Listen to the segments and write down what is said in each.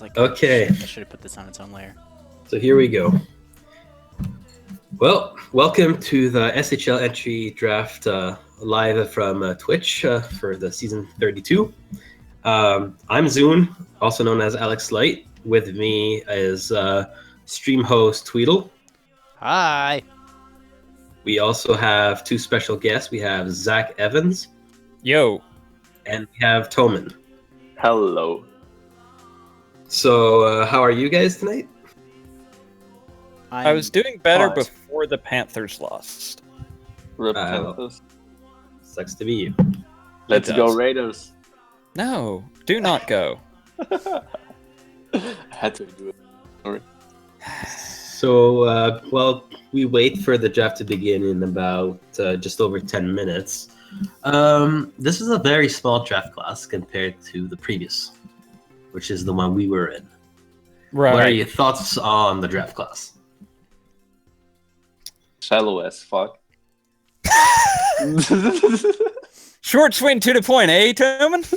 like, Okay. I should have put this on its own layer. So here we go. Well, welcome to the SHL entry draft live from Twitch for the season 32. I'm Zune, also known as Alex Light. With me is stream host Tweedle. Hi. We also have two special guests. We have Zach Evans. Yo. And we have Toman. Hello. So how are you guys tonight? I was doing better hot. before the Panthers lost. Rip Panthers. Sucks to be you. Let's It go does. Raiders. No, do not go. Had to do it. Sorry. So, well, we wait for the draft to begin in about just over 10 minutes. This is a very small draft class compared to the previous, which is the one we were in. Right. What are your thoughts on the draft class? Shallow as fuck. Short swing to the point, eh, Toman?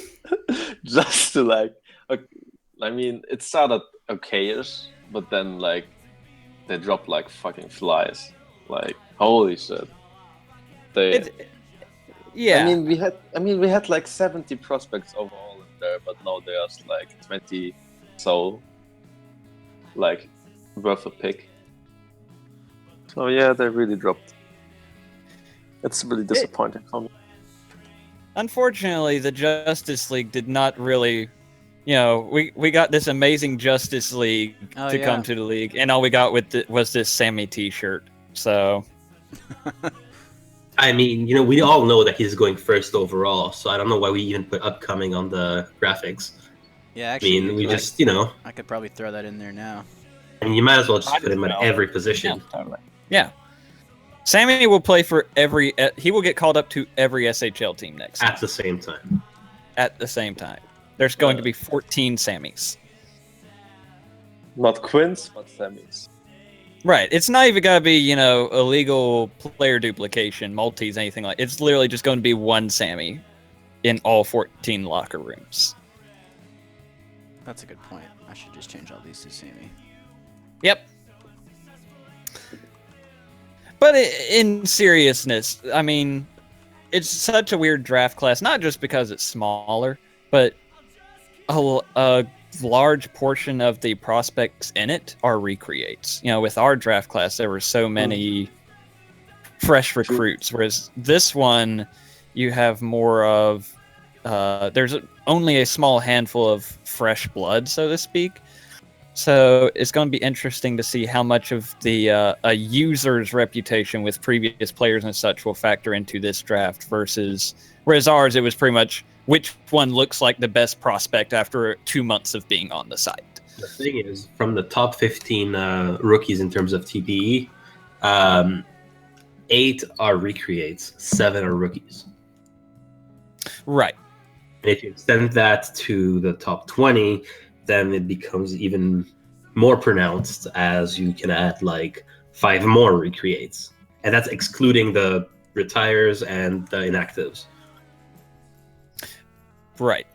Just to I mean, it started okayish, but then they dropped like fucking flies. Like holy shit. Yeah. I mean we had like 70 prospects overall in there, but now there's like 20 so like worth a pick. So yeah, they really dropped. It's really disappointing for me. Unfortunately, the Justice League did not really, we got this amazing Justice League to come to the league, and all we got was this Sammy T-shirt. So, I mean, we all know that he's going first overall, so I don't know why we even put upcoming on the graphics. Yeah, actually, I mean, we just, I could probably throw that in there now. I mean, you might as well just put him at every position. Yeah, totally. yeah. Sammy will play for he will get called up to every SHL team next At the same time. at the same time. There's going to be 14 Sammys. Not Quins, but Sammys. Right. It's not even going to be, illegal player duplication, multis, anything like. It's literally just going to be one Sammy in all 14 locker rooms. That's a good point. I should just change all these to Sammy. Yep. But in seriousness, I mean, it's such a weird draft class, not just because it's smaller, but a large portion of the prospects in it are recreates. With our draft class, there were so many fresh recruits, whereas this one, you have more of, there's only a small handful of fresh blood, so to speak. So it's going to be interesting to see how much of the a user's reputation with previous players and such will factor into this draft whereas ours, it was pretty much which one looks like the best prospect after 2 months of being on the site. The thing is, from the top 15 rookies in terms of TPE, 8 are recreates, 7 are rookies. Right. And if you extend that to the top 20, then it becomes even more pronounced as you can add like 5 more recreates. And that's excluding the retires and the inactives. Right.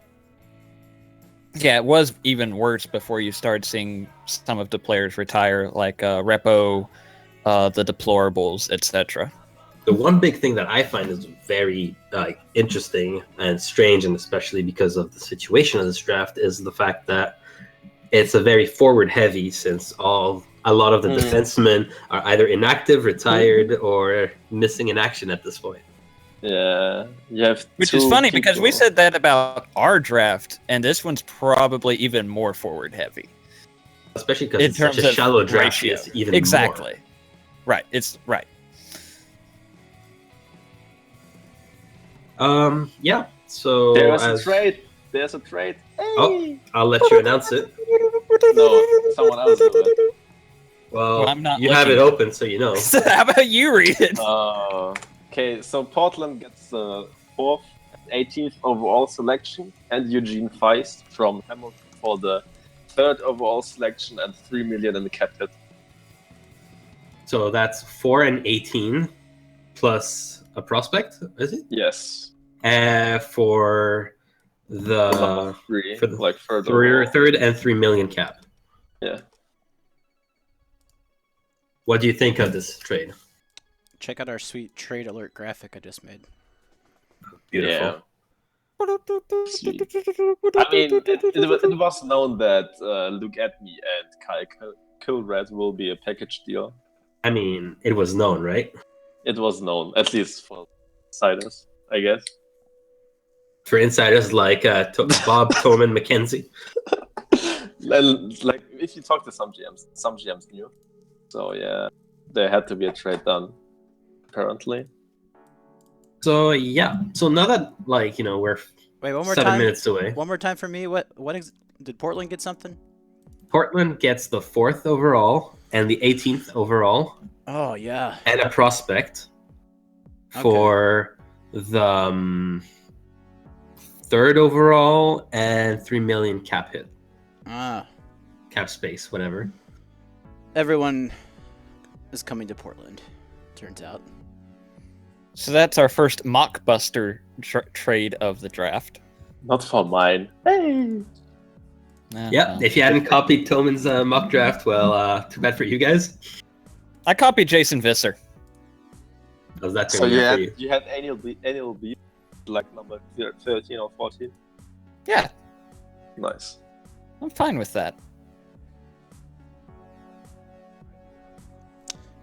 Yeah, it was even worse before you started seeing some of the players retire, like Repo, the Deplorables, etc. The one big thing that I find is very interesting and strange, and especially because of the situation of this draft, is the fact that it's a very forward-heavy, since a lot of the defensemen are either inactive, retired, or missing in action at this point. Yeah, you have Which is funny because we said that about our draft, and this one's probably even more forward-heavy. Especially because it's such a shallow draft, ratio. it's even exactly. more. Right, it's right. Yeah, so There's a trade. There's a trade. Hey! Oh, I'll let you announce it. No, someone else do it. Well, I'm not you have it looking. open, so you know. How about you read it? Okay, so Portland gets the 4th, 18th overall selection, and Eugene Feist from Hamilton for the 3rd overall selection and 3 million in the cap hit. So that's 4 and 18 plus a prospect, is it? Yes. For the Three, for the like further. third and 3 million cap. Yeah. What do you think of this trade? Check out our sweet trade alert graphic I just made. Beautiful. Yeah. Sweet. I mean, it was known that Look at Me and Kyle Kilred will be a package deal. I mean, it was known, right? It was known, at least for insiders, I guess. For insiders like Bob Toman McKenzie. Like, if you talk to some GMs knew. So yeah, there had to be a trade done, apparently. So yeah. So now that we're Wait, one more 7 time. minutes away. One more time for me. What did Portland get something? Portland gets the 4th overall and the 18th overall Oh yeah. and a prospect for the 3rd overall and 3 million cap hit. Cap space, whatever. Everyone is coming to Portland. Turns out. So that's our first mockbuster trade of the draft. Not for mine. Hey. Yeah, if you hadn't copied Tillman's mock draft, well, too bad for you guys. I copied Jason Visser. How's that So turning out for you? you had annual B like number 13 or 14. Yeah, Nice. I'm fine with that.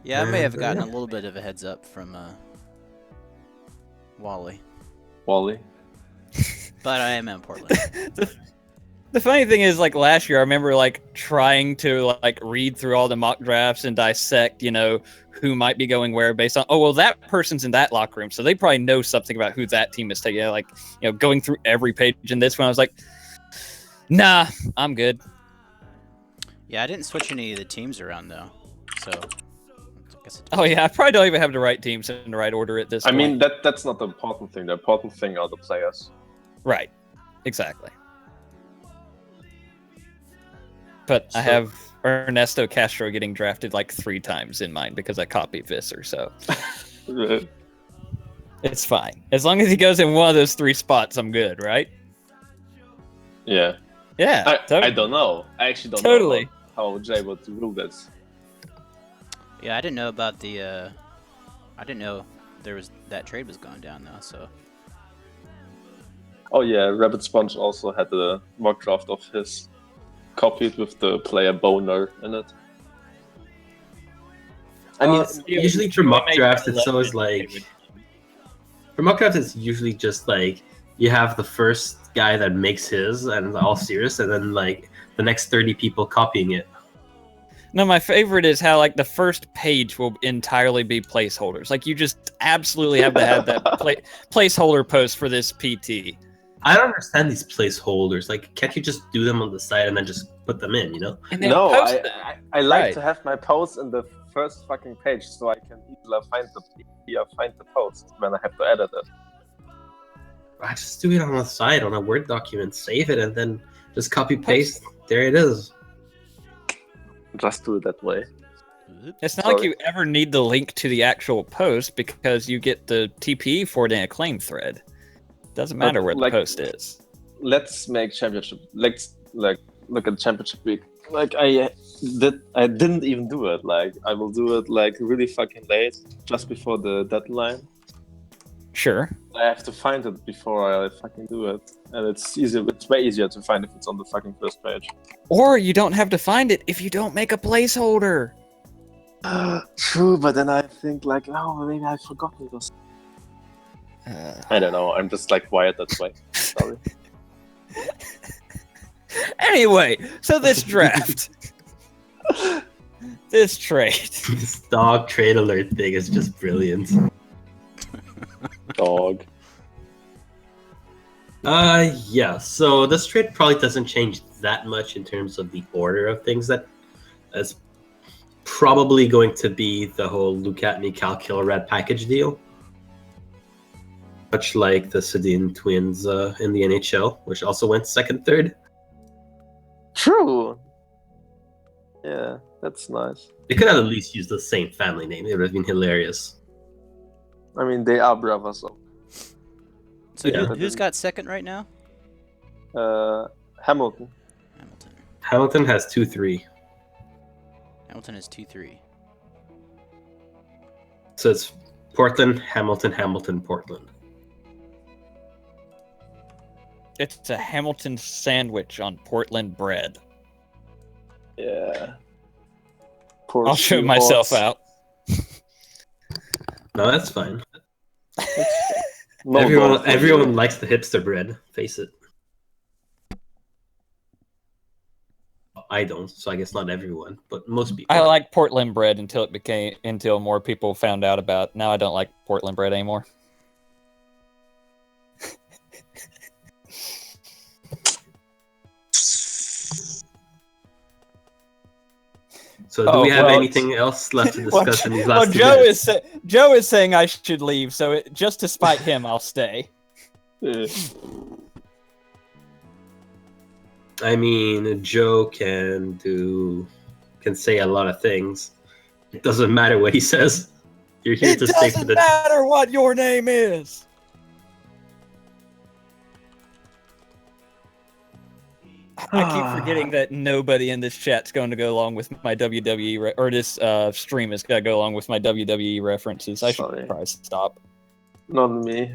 Yeah, I may have gotten a little bit of a heads up from Wally, Wally. but I am in Portland. The funny thing is, like last year, I remember like trying to like read through all the mock drafts and dissect, who might be going where based on, oh, well, that person's in that locker room, so they probably know something about who that team is taking. Like, going through every page in this one, I was like, nah, I'm good. Yeah, I didn't switch any of the teams around though, so. Oh yeah, I probably don't even have the right teams in the right order at this point. I mean, that's not the important thing. The important thing are the players. Right, exactly. But I have Ernesto Castro getting drafted like 3 times in mine because I copied Visser, so it's fine. As long as he goes in one of those 3 spots, I'm good, right? Yeah. Yeah. I don't know. I actually don't know how Jay would rule this. Yeah, I didn't know about the. I didn't know that trade was going down though. So. Oh yeah, Rabbit Sponge also had a mock draft of his copied with the player Boner in it. I mean, usually for mock drafts, it's always like. For mock drafts, it's usually just like you have the first guy that makes his and all serious, and then like the next 30 people copying it. No, my favorite is how like the first page will entirely be placeholders. Like you just absolutely have to have that placeholder post for this PT. I don't understand these placeholders. Like, can't you just do them on the side and then just put them in? And no, post I like to have my posts in the first fucking page so I can easily find the post when I have to edit it. I just do it on the side on a Word document, save it, and then just copy paste. There it is. Just do it that way. It's not like you ever need the link to the actual post because you get the TP for it in a claim thread. Doesn't matter where the post is. Let's make championship. Let's look at championship week. Like I didn't even do it. Like I will do it like really fucking late, just before the deadline. Sure. I have to find it before I fucking do it, and it's easier. It's way easier to find if it's on the fucking first page. Or you don't have to find it if you don't make a placeholder. True, but then I think like, oh, maybe I've forgotten this. I don't know. I'm just like wired that way. Sorry. Anyway, so this draft, this trade, This dog trade alert thing is just brilliant. Dog. Yeah. So this trade probably doesn't change that much in terms of the order of things. That is probably going to be the whole look at me Calcul red package deal. Much like the Sedin twins in the NHL, which also went second, third. True. Yeah, that's nice. They could have at least used the same family name. It would have been hilarious. I mean, they are brothers. So Yeah. who's got second right now? Hamilton. Hamilton. Hamilton has 2-3. Hamilton is 2-3. So it's Portland, Hamilton, Hamilton, Portland. It's a Hamilton sandwich on Portland bread. Yeah. I'll show myself out. No, that's fine. No, Everyone likes the hipster bread. Face it. I don't, so I guess not everyone, but most people. I like Portland bread until more people found out about it. Now I don't like Portland bread anymore. So do we have anything else left to discuss in these last 2 minutes? Joe is saying I should leave, so just to spite him, I'll stay. Yeah. I mean, Joe can say a lot of things. It doesn't matter what he says. You're here It to stay for doesn't the. matter what your name is. I keep forgetting that nobody in this chat's going to go along with my WWE or this stream is going to go along with my WWE references. I Sorry. should probably stop. Not me.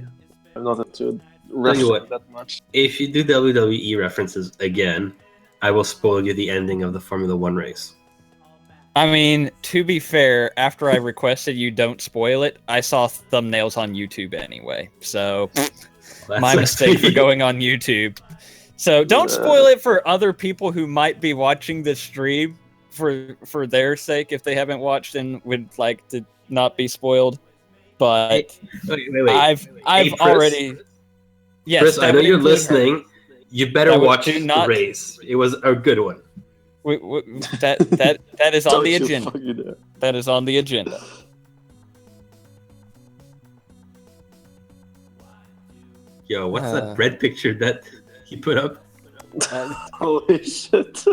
I'm not into Tell you wrestling what. that much. If you do WWE references again, I will spoil you the ending of the Formula One race. I mean, to be fair, after I requested you don't spoil it, I saw thumbnails on YouTube anyway. So, That's my mistake for actually- going on YouTube. So, don't spoil it for other people who might be watching this stream for their sake if they haven't watched and would like to not be spoiled. But Wait. I've Chris, already. Yes, Chris, I that know would you're include her. listening. You better That would watch do not- the race. It was a good one. That is on Don't the you agenda. fucking dare. That is on the agenda. Yo, what's that bread picture that he put up? Holy shit.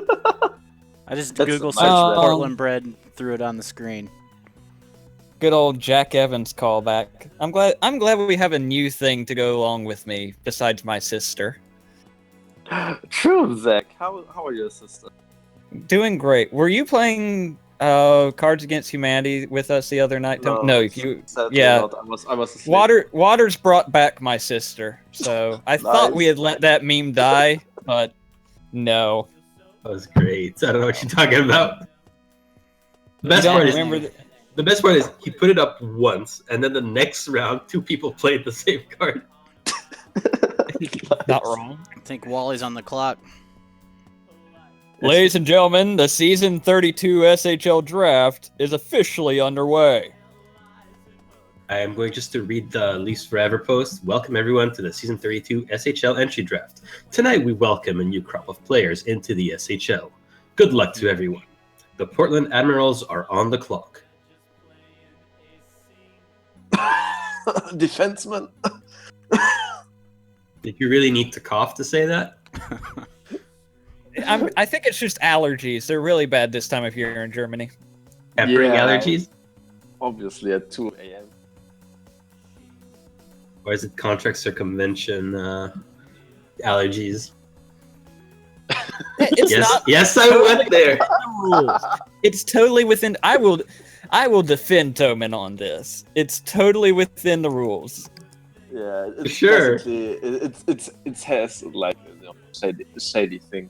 I just That's Google my searched bread. Portland bread and threw it on the screen. Good old Jack Evans callback. I'm glad we have a new thing to go along with me besides my sister. True, Zach. How are your sister? Doing great. Were you playing Cards Against Humanity with us the other night? No, if you Sadly yeah. not. I was asleep. Waters brought back my sister. So I thought we had let that meme die, but no. That was great. I don't know what you're talking about. The best You don't part is remember the best part is he put it up once, and then the next round, 2 people played the same card. not wrong. I think Wally's on the clock. Ladies and gentlemen, the season 32 SHL draft is officially underway. I am going just to read the Leafs Forever post. Welcome everyone to the season 32 SHL entry draft. Tonight we welcome a new crop of players into the SHL. Good luck to everyone. The Portland Admirals are on the clock. Defenseman. Did you really need to cough to say that? I think it's just allergies. They're really bad this time of year in Germany. Peppering Yeah. allergies? Obviously at 2 a.m. Or is it contract circumvention allergies? It's yes, not yes, I went there. the rules. It's totally within. I will defend Toman on this. It's totally within the rules. Yeah, it's Sure. basically it has like shady thing.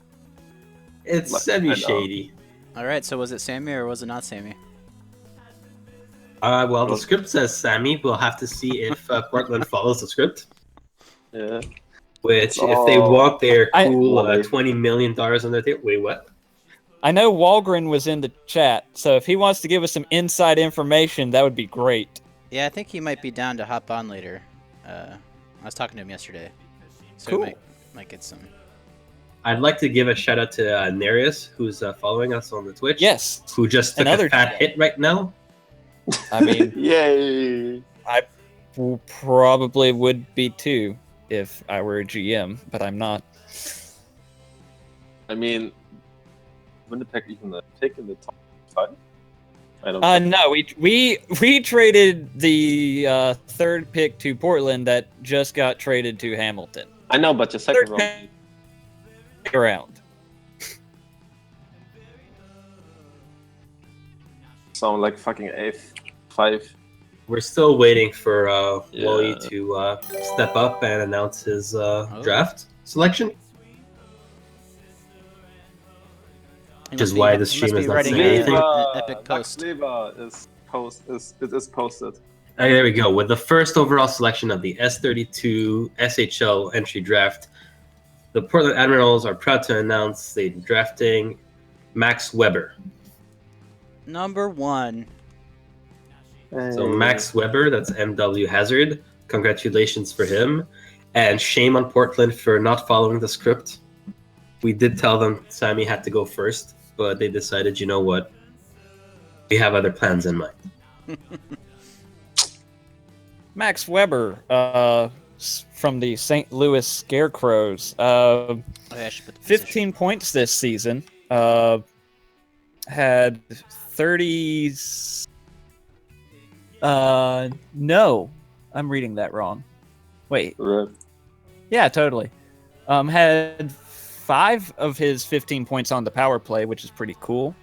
It's Like, semi-shady. All right, so was it Sammy or was it not Sammy? Well, the script says Sammy. We'll have to see if Portland follows the script. Yeah. Which, if they want their I- cool $20 million on their table. Wait, what? I know Walgren was in the chat, so if he wants to give us some inside information, that would be great. Yeah, I think he might be down to hop on later. I was talking to him yesterday, so Cool. we might get some. I'd like to give a shout out to Nereus, who's following us on the Twitch. Yes, Who just took Another a fat hit right now. I mean, Yay. probably would be too if I were a GM, but I'm not. I mean, Winnipeg even a pick in the top 5? I don't. No, we traded the third pick to Portland that just got traded to Hamilton. I know, but your second Third round. around. Sound like fucking A5. We're still waiting for Yeah. Wally to step up and announce his draft selection. Which is why the stream is not saying anything. An epic post. It is posted. There we go. With the first overall selection of the S32 SHL entry draft, the Portland Admirals are proud to announce they're drafting Max Weber. Number 1. So Max Weber, that's MW Hazard. Congratulations for him. And shame on Portland for not following the script. We did tell them Sammy had to go first, but they decided, you know what? We have other plans in mind. Max Weber, from the St. Louis Scarecrows, 15 points this season. Had 30. No, I'm reading that wrong. Wait. Right. Yeah, totally. Had 5 of his 15 points on the power play, which is pretty cool.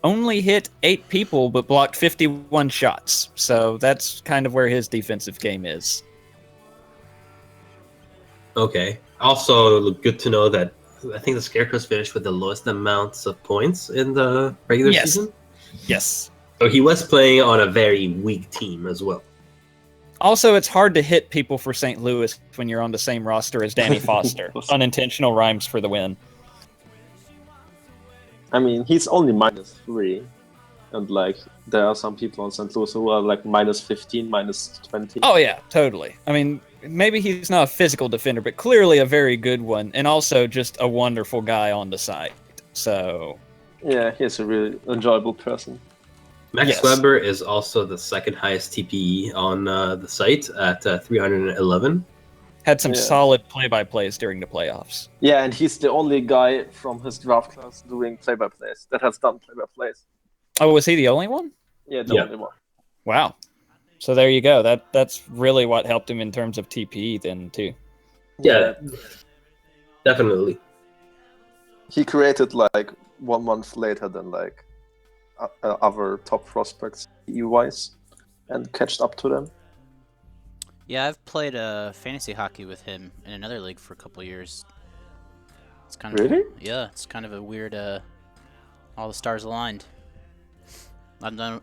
Only hit 8 people, but blocked 51 shots. So that's kind of where his defensive game is. Okay. Also, good to know that I think the Scarecrows finished with the lowest amounts of points in the regular season. Yes. So he was playing on a very weak team as well. Also, it's hard to hit people for St. Louis when you're on the same roster as Danny Foster. Unintentional rhymes for the win. I mean, he's only -3, and like there are some people on St. Louis who are like -15, -20. Oh yeah, totally. I mean, maybe he's not a physical defender, but clearly a very good one, and also just a wonderful guy on the side. So yeah, he's a really enjoyable person. Max Weber is also the second highest TPE on the site at 311. Had some solid play-by-plays during the playoffs. Yeah, and he's the only guy from his draft class doing play-by-plays that has done play-by-plays. Oh, was he the only one? Yeah, the only one. Wow. So there you go. That's really what helped him in terms of TPE then too. Yeah, definitely. He created like 1 month later than like other top prospects EU-wise and catched up to them. Yeah, I've played fantasy hockey with him in another league for a couple years. It's kind of really? Yeah, it's kind of a weird. All the stars aligned. I've known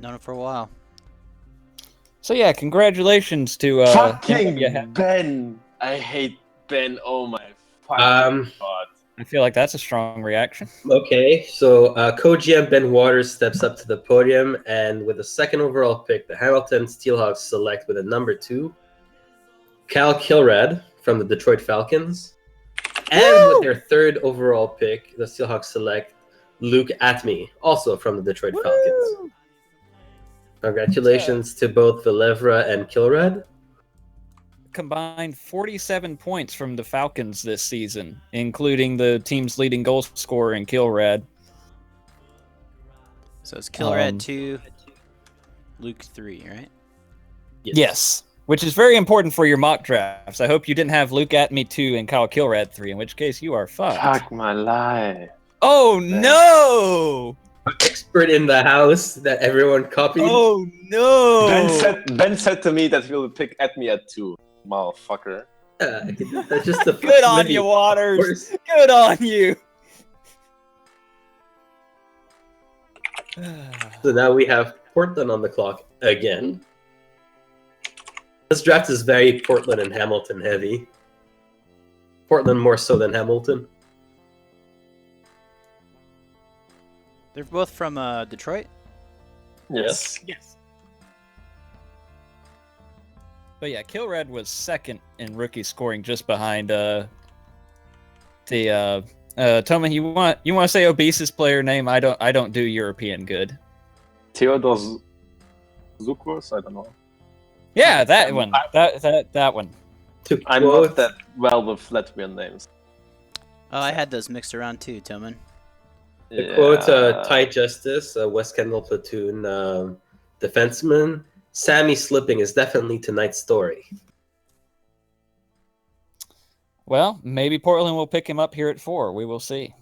him for a while. So yeah, congratulations to fucking Ben. I hate Ben. Oh my fucking god. I feel like that's a strong reaction. Okay, so co-GM Ben Waters steps up to the podium, and with the second overall pick, the Hamilton Steelhawks select with a number 2, Cal Kilrad from the Detroit Falcons. And with their third overall pick, the Steelhawks select Luke Atme, also from the Detroit Falcons. Congratulations to both Vilevra and Kilrad. Combined 47 points from the Falcons this season, including the team's leading goal scorer in Kilrad. So it's Kilrad 2, Luke 3, right? Yes. Which is very important for your mock drafts. I hope you didn't have Luke Atme 2 and Kyle Kilrad 3, in which case you are fucked. Fuck my life. Oh no! Expert in the house that everyone copied. Oh no! Ben said to me that he will pick Atme at 2. Motherfucker. That's just the Good on you, Waters. Good on you. So now we have Portland on the clock again. This draft is very Portland and Hamilton heavy. Portland more so than Hamilton. They're both from Detroit? Yes. But yeah, Kilrad was second in rookie scoring, just behind Toma. You want to say Obese's player name? I don't do European good. Theodor Zukos? I don't know. Yeah, that one. That one. I'm not that well with Latvian names. Oh, I had those mixed around too, Tillman. To quote Ty Justice, a West Kendall platoon defenseman, Sammy slipping is definitely tonight's story. Well, maybe Portland will pick him up here at 4. We will see.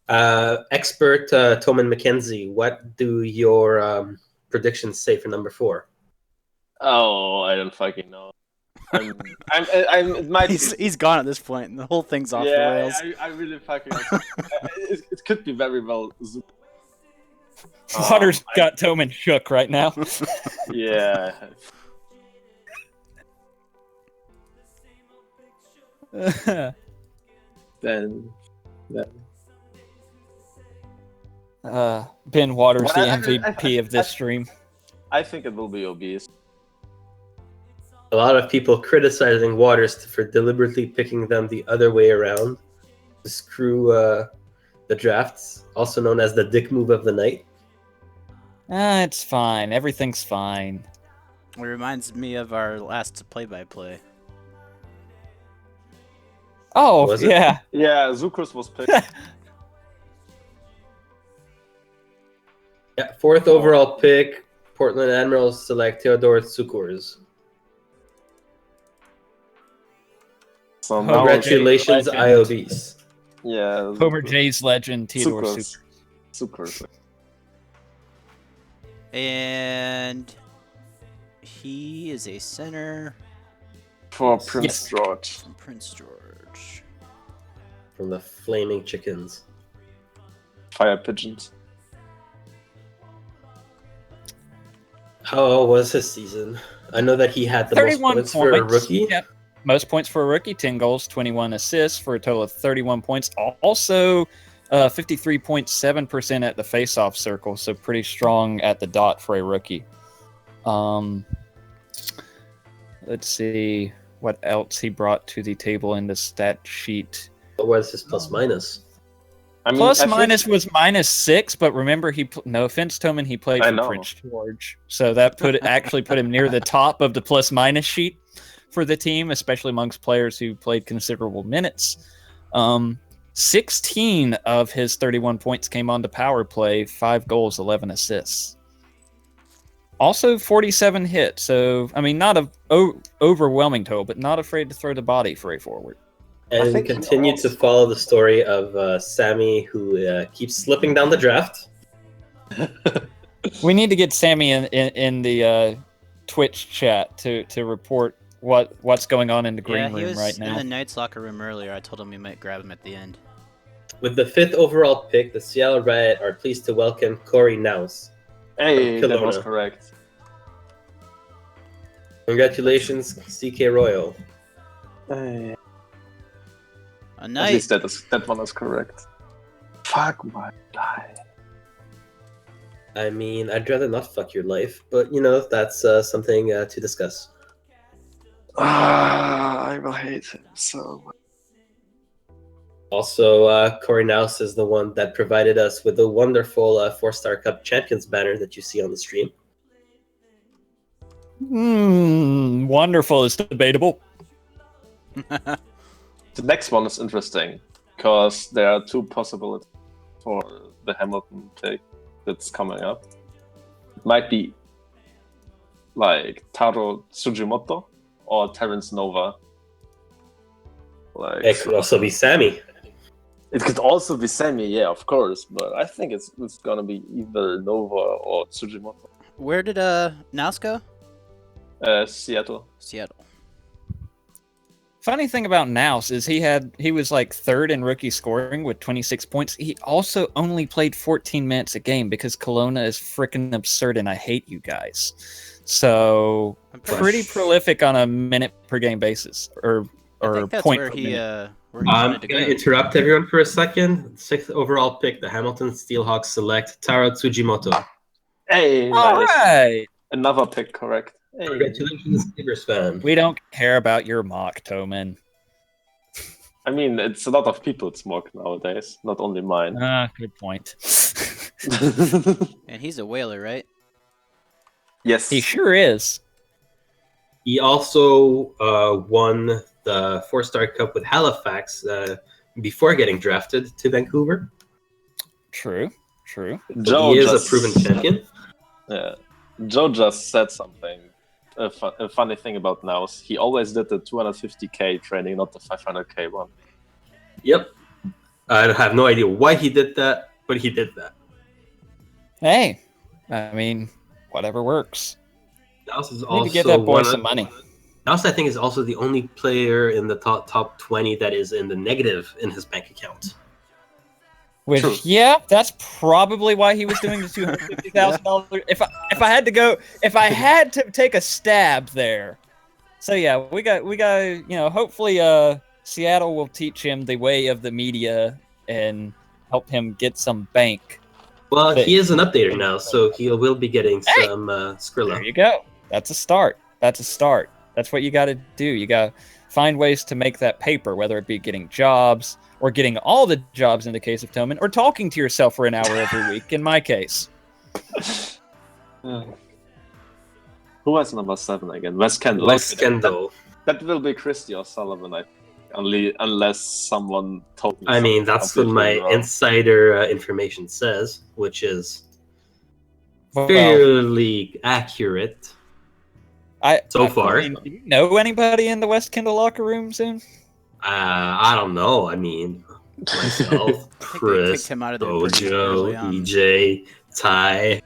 Expert Toman McKenzie, what do your predictions say for number 4? Oh, I don't fucking know. It might He's gone at this point, and the whole thing's off the yeah, rails. I really fucking. It could be very well. Waters got Toman shook right now. Yeah. Then. Ben Waters, Well, the I- MVP of this stream. I think it will be obese. A lot of people criticizing Waters for deliberately picking them the other way around to screw the drafts, also known as the dick move of the night. It's fine. Everything's fine. It reminds me of our last play-by-play. Oh, Was it? yeah. Yeah, Zukrus was picked. Yeah, 4th overall pick, Portland Admirals select Theodore Tsukurs. So Oh, now Congratulations, legend. IOBs. yeah, Homer J's legend, Theodore Zukrus. Super. Zukrus. And he is a center For Prince George. from Prince George. From the Flaming Chickens. Fire pigeons. How was his season? I know that he had the most 31 points for a rookie. Yep. Most points for a rookie, 10 goals, 21 assists for a total of 31 points. Also, 53.7% at the face-off circle, so pretty strong at the dot for a rookie. Let's see what else he brought to the table in the stat sheet. What was his plus minus? I mean, Plus I think- minus was -6, but remember no offense, Toman, he played I for know. Prince George, so that actually put him near the top of the plus minus sheet for the team, especially amongst players who played considerable minutes. 16 of his 31 points came on the power play, 5 goals, 11 assists. Also 47 hits, so I mean not a overwhelming total, but not afraid to throw the body for a forward. I And think he continue also- to follow the story of Sammy, who keeps slipping down the draft. We need to get Sammy in the Twitch chat to report what's going on in the green Yeah, he room was right in now. the Knights locker room earlier. I told him we might grab him at the end. With the 5th overall pick, the Seattle Riot are pleased to welcome Corey Naus. Hey, that was Kelowna. correct. Congratulations, CK Royal. Hey. A At knight. least that one is correct. Fuck my life. I mean, I'd rather not fuck your life, but you know, that's something to discuss. I will hate him so much. Also, Corey Naus is the one that provided us with the wonderful 4-Star Cup Champions banner that you see on the stream. Wonderful is debatable. The next one is interesting because there are 2 possibilities for the Hamilton pick that's coming up. It might be like Taro Tsujimoto or Terence Nova. Like It could also be Sammy. it could also be Sammy, yeah, of course, but I think it's gonna be either Nova or Tsujimoto. Where did Naus go? Seattle. Seattle. Funny thing about Naus is he was like 3rd in rookie scoring with 26 points. He also only played 14 minutes a game because Kelowna is freaking absurd and I hate you guys. So I'm pretty prolific on a minute per game basis or I think that's point where per he minute. where he I'm wanted to going to go. interrupt everyone for a second. 6th overall pick, the Hamilton Steelhawks select Taro Tsujimoto. Hey, All nice. right. Another pick, correct. Hey. Congratulations, Sabres fan. We don't care about your mock, Toman. I mean, it's a lot of people's mock nowadays, not only mine. Good point. And he's a whaler, right? Yes. He sure is. He also won the 4-Star Cup with Halifax before getting drafted to Vancouver. True. So Joe he is just, a proven champion. Yeah. Joe just said something a funny thing about Naus. He always did the 250k training, not the 500k one. Yep. I have no idea why he did that, but he did that. Hey, I mean, whatever works. Naus is Need to give that boy some money. Naus, I think, is also the only player in the top 20 that is in the negative in his bank account. Which, True. yeah, that's probably why he was doing the $250,000. If I had to go, if I had to take a stab there. So yeah, we got, hopefully, Seattle will teach him the way of the media and help him get some bank. Well, he is an updater now, so he will be getting some Skrilla. There you go. That's a start. That's what you got to do. You got to find ways to make that paper, whether it be getting jobs or getting all the jobs in the case of Toman, or talking to yourself for an hour every week, in my case. Who has number 7 again? West Kendall. West Kendall. That will be Christie or Sullivan, I think. Unless someone told me. I mean, that's what my wrong. insider information says, which is Well, fairly accurate. So far. I mean, do you know anybody in the West Kendall locker room soon? I don't know. I mean, myself, I think they Chris, kicked him out of there pretty Dojo, early on. EJ, Ty.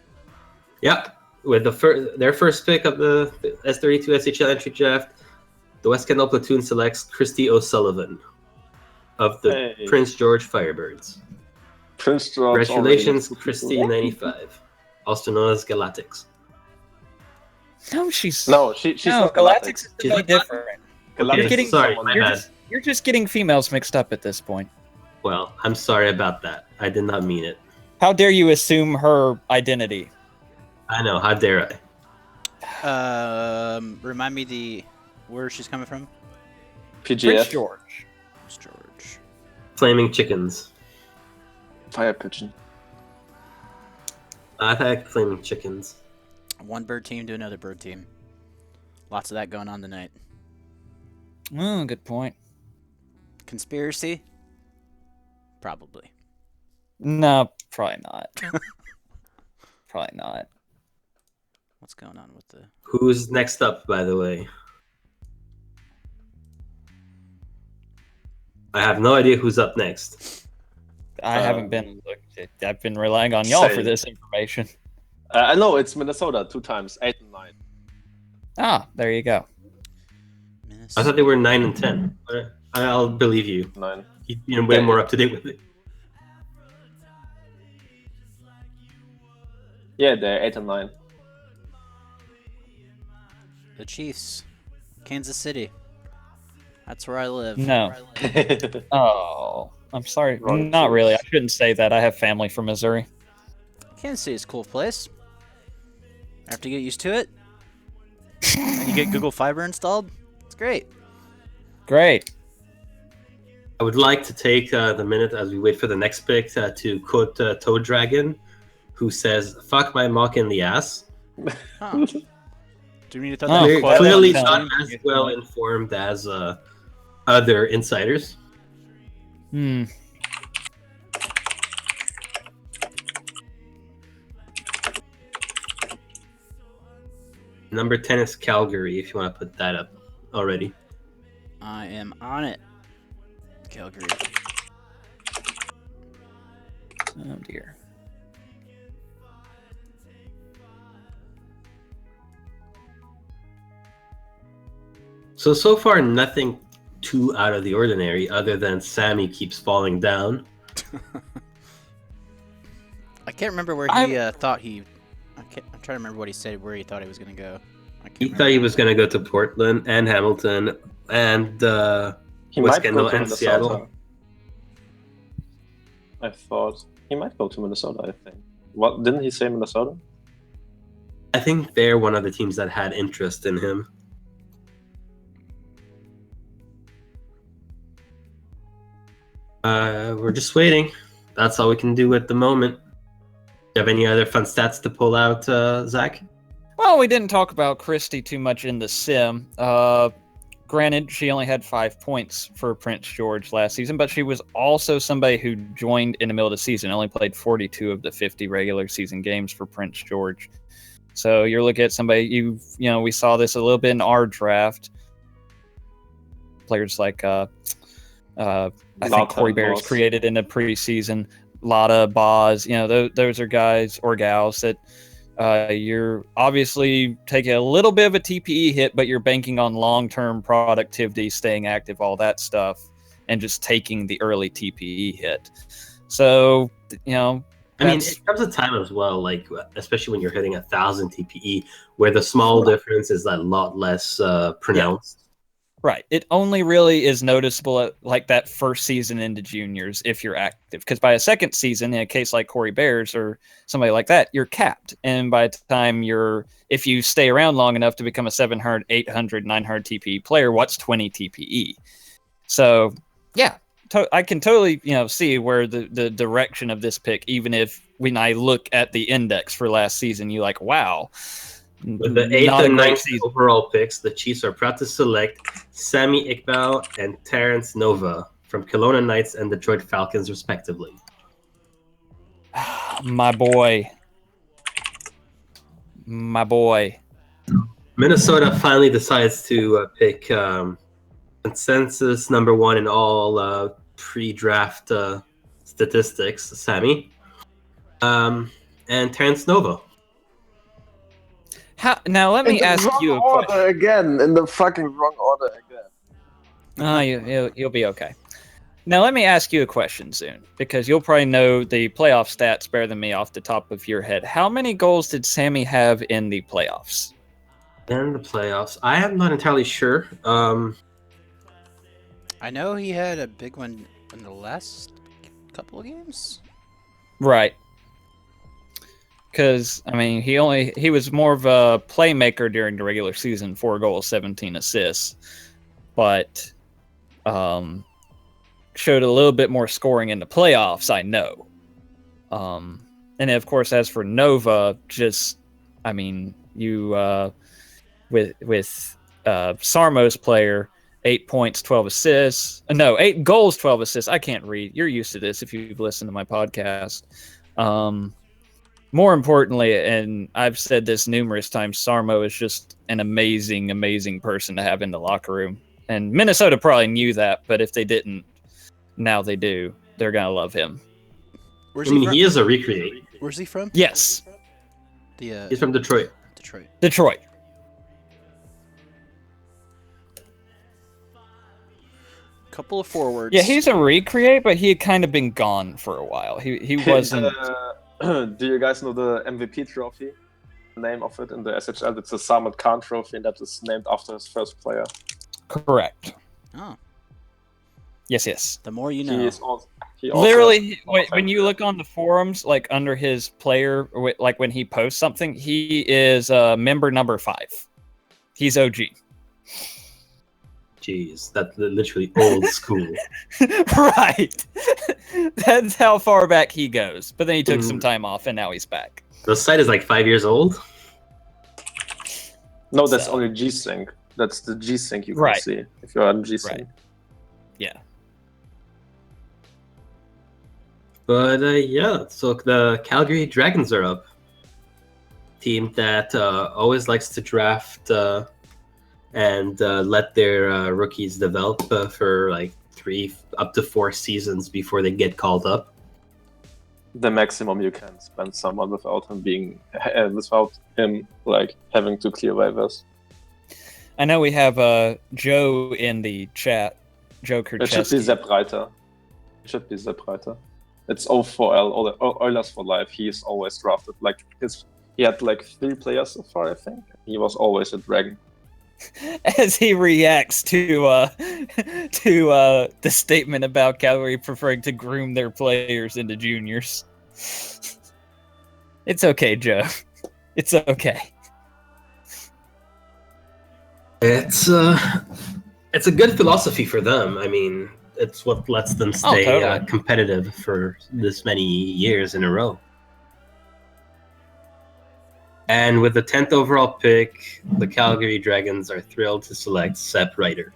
Yep. With their first pick of the S32 SHL entry draft, the West Kendall platoon selects Christy O'Sullivan of the Hey. Prince George Firebirds. Prince George. Congratulations, already- Christy 95, also known as Galactics. No, she's No, she's no. not Galactics is She's way not- different. Galactics You're getting- is sorry, someone- my You're bad. you're just getting females mixed up at this point. Well, I'm sorry about that. I did not mean it. How dare you assume her identity? I know. How dare I? Remind me where she's coming from. Prince PGF. George. Prince George. Flaming chickens. Fire pigeon. I like flaming chickens. One bird team to another bird team. Lots of that going on tonight. Oh, good point. Conspiracy? Probably. No, probably not. Probably not. What's going on with the... Who's next up, by the way? I have no idea who's up next. I haven't been looking. I've been relying on y'all for Same. this information. I know it's Minnesota 2 times, 8 and 9. Ah, there you go. I thought they were 9 and 10. I'll believe you. 9. You're way more up to date with it. Yeah, they're 8 and 9. The Chiefs. Kansas City. That's where I live. No. Oh, I'm sorry. Wrong Not choice. really. I shouldn't say that. I have family from Missouri. Kansas City is a cool place. I have to get used to it. And you get Google Fiber installed. It's great. Great. I would like to take the minute as we wait for the next pick to quote Toad Dragon, who says, "Fuck my mock in the ass." Huh. Do we need to throw Oh, that Clear- quote clearly out? not as well informed as other insiders. Hmm. Number 10 is Calgary, if you want to put that up already. I am on it. Calgary. Oh dear. So far, nothing too out of the ordinary, other than Sammy keeps falling down. I can't remember where he thought he... I'm trying to remember what he said, where he thought he was going to go. He thought he was going to go to Portland and Hamilton and He West might Kendall go to and Minnesota. Seattle. I thought he might go to Minnesota. I think. What didn't he say Minnesota? I think they're one of the teams that had interest in him. We're just waiting. That's all we can do at the moment. Do you have any other fun stats to pull out, Zach? Well, we didn't talk about Christie too much in the sim. Granted, she only had 5 points for Prince George last season, but she was also somebody who joined in the middle of the season, only played 42 of the 50 regular season games for Prince George. So you're looking at somebody we saw this a little bit in our draft. Players like I think Corey Bears created in the preseason. Lotta, Boz, those are guys or gals that you're obviously taking a little bit of a TPE hit, but you're banking on long-term productivity, staying active, all that stuff, and just taking the early TPE hit. So, it comes a time as well, like especially when you're hitting 1,000 TPE, where the small difference is a lot less pronounced. Right. It only really is noticeable at like that first season into juniors if you're active. Because by a second season, in a case like Corey Bears or somebody like that, you're capped. And by the time if you stay around long enough to become a 700, 800, 900 TPE player, what's 20 TPE? So, yeah, I can totally see where the direction of this pick, even if when I look at the index for last season, you're like, wow. With the 8th and 9th overall picks, the Chiefs are proud to select Sammy Iqbal and Terrence Nova from Kelowna Knights and Detroit Falcons, respectively. My boy. Minnesota finally decides to pick consensus number 1 in all pre-draft statistics, Sammy, and Terrence Nova. Now let me ask you a question. Again, in the fucking wrong order again. You'll be okay. Now let me ask you a question soon, because you'll probably know the playoff stats better than me off the top of your head. How many goals did Sammy have in the playoffs? In the playoffs, I am not entirely sure. I know he had a big one in the last couple of games. Right. Because, he was more of a playmaker during the regular season, 4 goals, 17 assists. But showed a little bit more scoring in the playoffs, I know. And of course, as for Nova, with Sarmo's player, 8 points, 12 assists. 8 goals, 12 assists. I can't read. You're used to this if you've listened to my podcast. More importantly, and I've said this numerous times, Sarmo is just an amazing, amazing person to have in the locker room. And Minnesota probably knew that, but if they didn't, now they do. They're going to love him. He is a recreate. Where's he from? Yes. He's from Detroit. Detroit. Couple of forwards. Yeah, he's a recreate, but he had kind of been gone for a while. He wasn't... Do you guys know the MVP trophy? The name of it in the SHL? It's the Samad Khan trophy, and that is named after his first player. Correct. Oh. Yes. The more you know. He literally, when you look on the forums, like under his player, like when he posts something, he is member number 5. He's OG. Jeez, that's literally old school. Right. That's how far back he goes. But then he took some time off, and now he's back. The site is like 5 years old? No, that's only G-Sync. That's the G-Sync you can see if you're on G-Sync. Right. Yeah. But so the Calgary Dragons are up. Team that always likes to draft and let their rookies develop for like 3 up to 4 seasons before they get called up. The maximum you can spend someone without him like having to clear waivers. I know we have Joe in the chat. Joe Kercheski. It should be Sepp Reiter. It's O4L, or Oilers for life. He is always drafted. He had like 3 players so far, I think. He was always a Dragon. As he reacts to the statement about Calgary preferring to groom their players into juniors. It's okay, Joe. It's okay. It's a good philosophy for them. I mean, it's what lets them stay competitive for this many years in a row. And with the 10th overall pick, the Calgary Dragons are thrilled to select Sepp Reiter.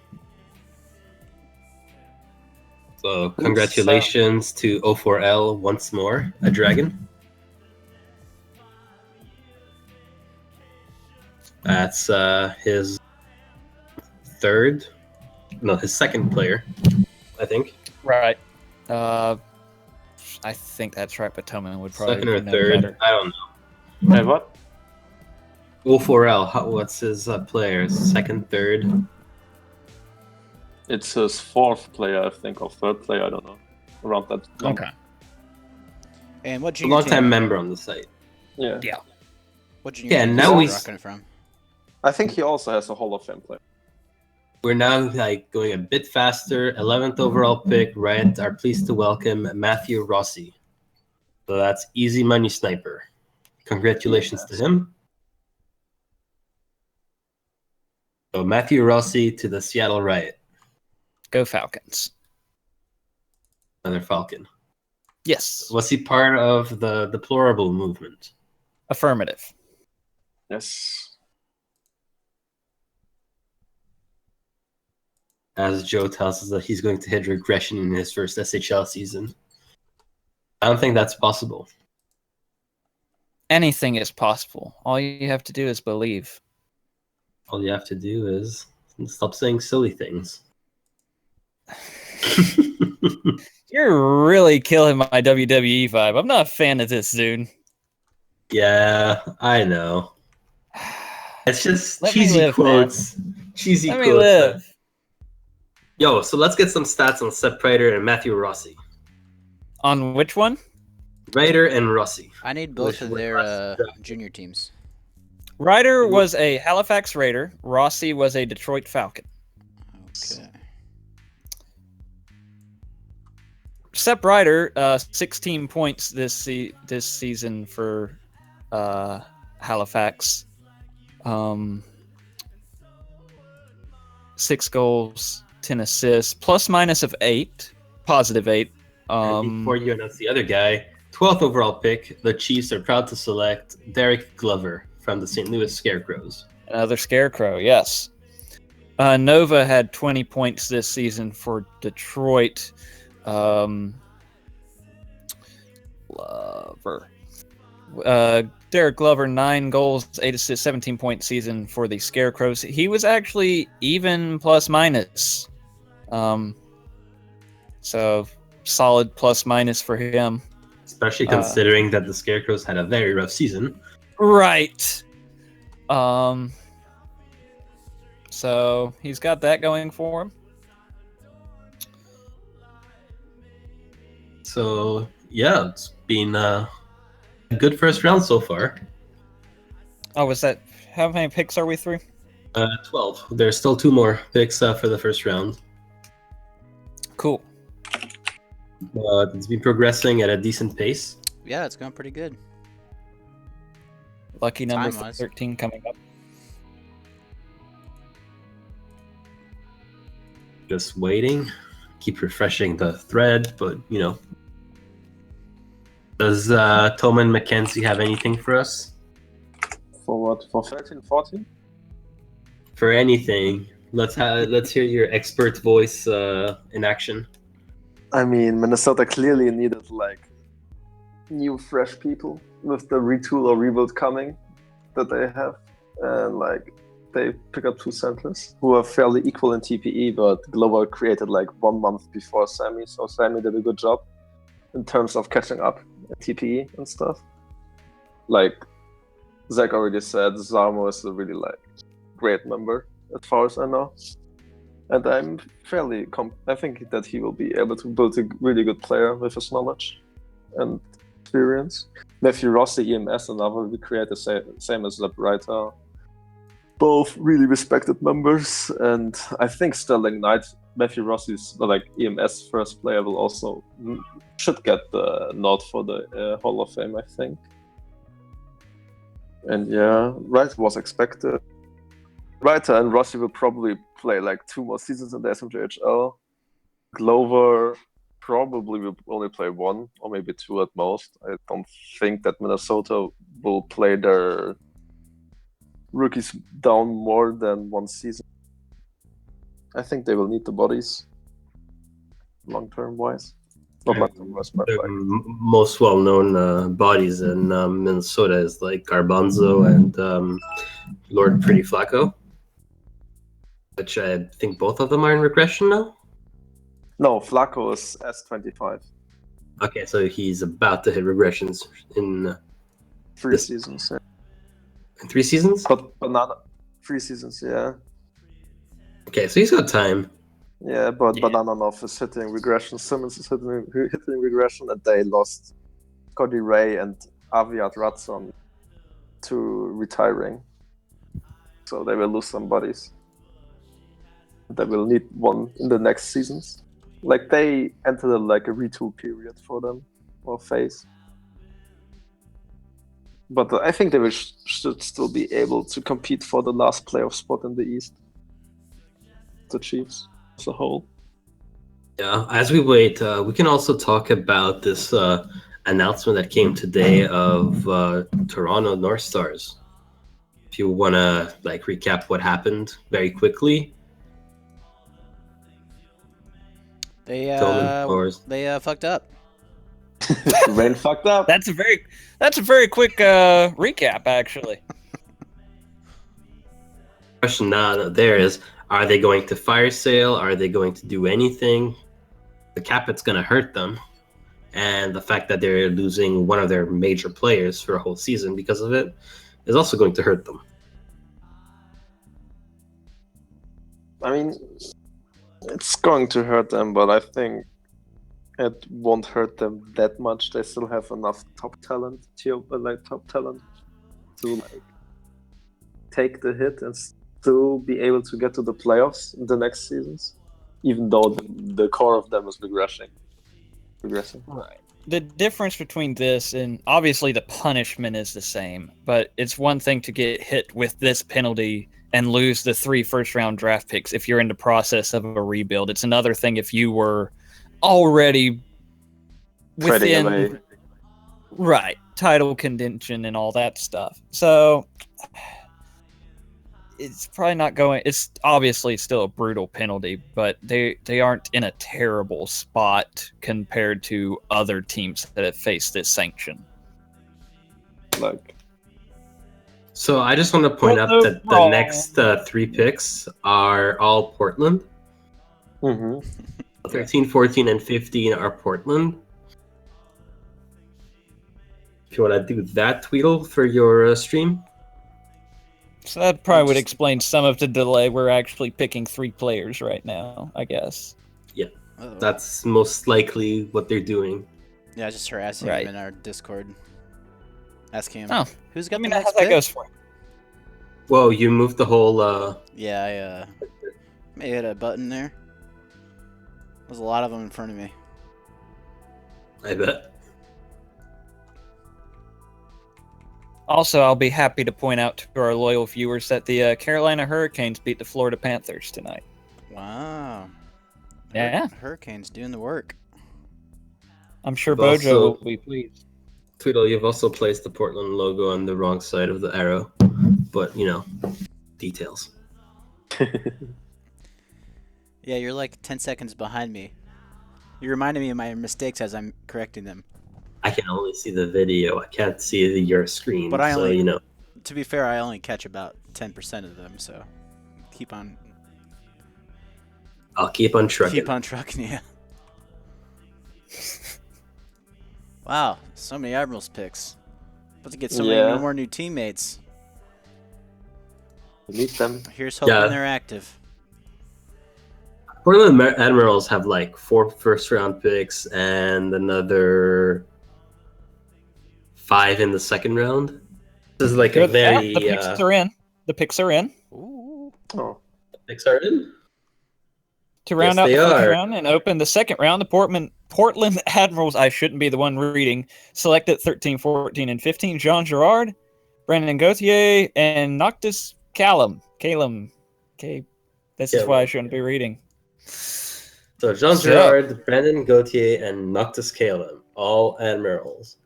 So congratulations to O4L once more, a Dragon. That's his second player, I think. Right. I think that's right, but Toman would probably Second or know third, better. I don't know. Hey, what? Wolforel, what's his player? Second, third? It's his fourth player, I think, or third player. I don't know. Around that number. Okay. And what A junior long-time team? member on the site. Yeah. Yeah. What junior Yeah, team now is we- rocking it from? I think he also has a Hall of Fame player. We're now going a bit faster. 11th overall pick, Red are pleased to welcome Matthew Rossi. So that's easy money sniper. Congratulations to him. So Matthew Rossi to the Seattle Riot. Go Falcons. Another Falcon. Yes. Was he part of the deplorable movement? Affirmative. Yes. As Joe tells us that he's going to hit regression in his first SHL season. I don't think that's possible. Anything is possible. All you have to do is believe. All you have to do is stop saying silly things. You're really killing my WWE vibe. I'm not a fan of this, dude. Yeah, I know. It's just Let me cheesy live, quotes. Cheesy Let quotes. me live. Yo, so let's get some stats on Sepp Reiter and Matthew Rossi. On which one? Reiter and Rossi. I need both Which of was their last draft. junior teams. Ryder was a Halifax Raider. Rossi was a Detroit Falcon. Okay. Sepp Ryder, 16 points this season for Halifax. 6 goals, 10 assists, plus minus of 8, positive 8. And before you announce the other guy, 12th overall pick, the Chiefs are proud to select Derek Glover from the St. Louis Scarecrows. Another Scarecrow, yes. Nova had 20 points this season for Detroit. Glover. Derek Glover, 9 goals, 8 assists, 17-point season for the Scarecrows. He was actually even plus minus. So solid plus minus for him. Especially considering that the Scarecrows had a very rough season. Right. So he's got that going for him. So, yeah, it's been a good first round so far. Oh, was that... How many picks are we through? 12. There's still 2 more picks for the first round. Cool. It's been progressing at a decent pace. Yeah, it's going pretty good. Lucky number Time-wise. 13 coming up. Just waiting. Keep refreshing the thread, but, you know. Does Toman McKenzie have anything for us? For what? For 13, 14? For anything. Let's hear your expert voice in action. I mean, Minnesota clearly needed like new, fresh people with the retool or rebuild coming that they have, and like they pick up 2 centers who are fairly equal in TPE, but Glover created like 1 month before Sammy, so Sammy did a good job in terms of catching up in TPE and stuff. Like Zach already said, Zarmo is a really like great member as far as I know. And I'm fairly I think that he will be able to build a really good player with his knowledge and experience. Matthew Rossi, EMS, and Nava will create the same as Sepp Reiter. Both really respected members, and I think Sterling Knight, Matthew Rossi's like EMS first player, will also should get the nod for the Hall of Fame, I think. And yeah, Wright was expected. Reiter and Rossi will probably play like 2 more seasons in the SMJHL. Glover probably will only play 1 or maybe 2 at most. I don't think that Minnesota will play their rookies down more than 1 season. I think they will need the bodies long-term wise. Not long-term wise, but The like most well-known bodies in Minnesota is like Garbanzo and Lord Pretty Flacco, which I think both of them are in regression now. No, Flacco is S25. Okay, so he's about to hit regressions in 3 seasons. Yeah. 3 seasons. But Banana, 3 seasons. Yeah. Okay, so he's got time. Yeah, but Yeah. Bananov is hitting regression. Simmons is hitting regression, and they lost Cody Ray and Aviat Ratson to retiring. So they will lose some bodies. They will need one in the next seasons. Like they entered like a retool period for them or phase. But I think they should still be able to compete for the last playoff spot in the East. The Chiefs as a whole. Yeah, as we wait, we can also talk about this announcement that came today of Toronto North Stars. If you want to like recap what happened very quickly. They Tillman, yours. they fucked up. Rain fucked up. That's a very quick recap, actually. Question now there is: are they going to fire sale? Are they going to do anything? The cap it's going to hurt them, and the fact that they're losing one of their major players for a whole season because of it is also going to hurt them. I mean, it's going to hurt them, but I think it won't hurt them that much. They still have enough top talent to like take the hit and still be able to get to the playoffs in the next seasons, even though the core of them is regressing. Right. The difference between this and obviously the punishment is the same, but it's one thing to get hit with this penalty and lose the 3 first-round draft picks if you're in the process of a rebuild. It's another thing if you were already within right title contention and all that stuff. So it's probably not going. It's obviously still a brutal penalty, but they aren't in a terrible spot compared to other teams that have faced this sanction. Like, So I just want to point out that the next 3 picks are all Portland. 13, 14, and 15 are Portland. If you want to do that, Tweedle, for your stream. So that probably would explain some of the delay. We're actually picking 3 players right now, I guess. Yeah, that's most likely what they're doing. Yeah, I just harassing him in our Discord. Asking him, who's got the how next that pick? goes for him. Whoa, you moved the whole... Yeah, I may hit a button there. There's a lot of them in front of me. I bet. Also, I'll be happy to point out to our loyal viewers that the Carolina Hurricanes beat the Florida Panthers tonight. Wow. Yeah. Hurricanes doing the work. I'm sure But Bojo also- will be pleased. Tweedle, you've also placed the Portland logo on the wrong side of the arrow. But, you know, details. Yeah, you're like 10 seconds behind me. You reminded me of my mistakes as I'm correcting them. I can only see the video. I can't see your screen. But I so, only- you know. To be fair, I only catch about 10% of them, so keep on I'll keep on trucking. Keep on trucking, yeah. Wow, so many Admirals picks. About to get so many more new teammates. Meet them. Here's hoping they're active. Portland Admirals have like 4 first-round picks and another 5 in the second round. This is like a very... the picks are in. The picks are in. Ooh. Oh. The picks are in? To round out the first round and open the second round, the Portland Admirals, I shouldn't be the one reading, selected 13, 14, and 15, Jean Girard, Brandon Gauthier, and Noctis Calum. This is why I shouldn't be reading. So Jean Girard, Brandon Gauthier, and Noctis Calum, all Admirals.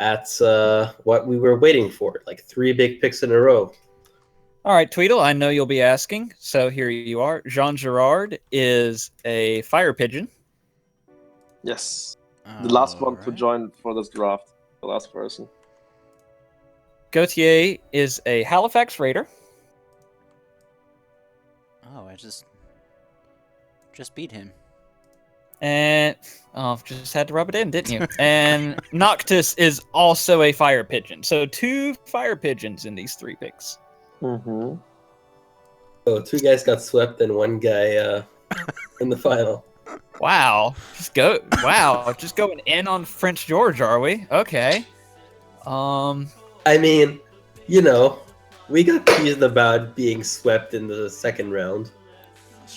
That's what we were waiting for, like 3 big picks in a row. All right, Tweedle, I know you'll be asking, so here you are. Jean Girard is a fire pigeon. Yes. The last one to join for this draft. The last person. Gauthier is a Halifax Raider. Oh, I just beat him. And just had to rub it in, didn't you? And Noctis is also a fire pigeon. So 2 fire pigeons in these 3 picks. Mm-hmm. So 2 guys got swept and 1 guy in the final. Wow. Just going in on French George, are we? Okay. I mean, you know, we got teased about being swept in the second round.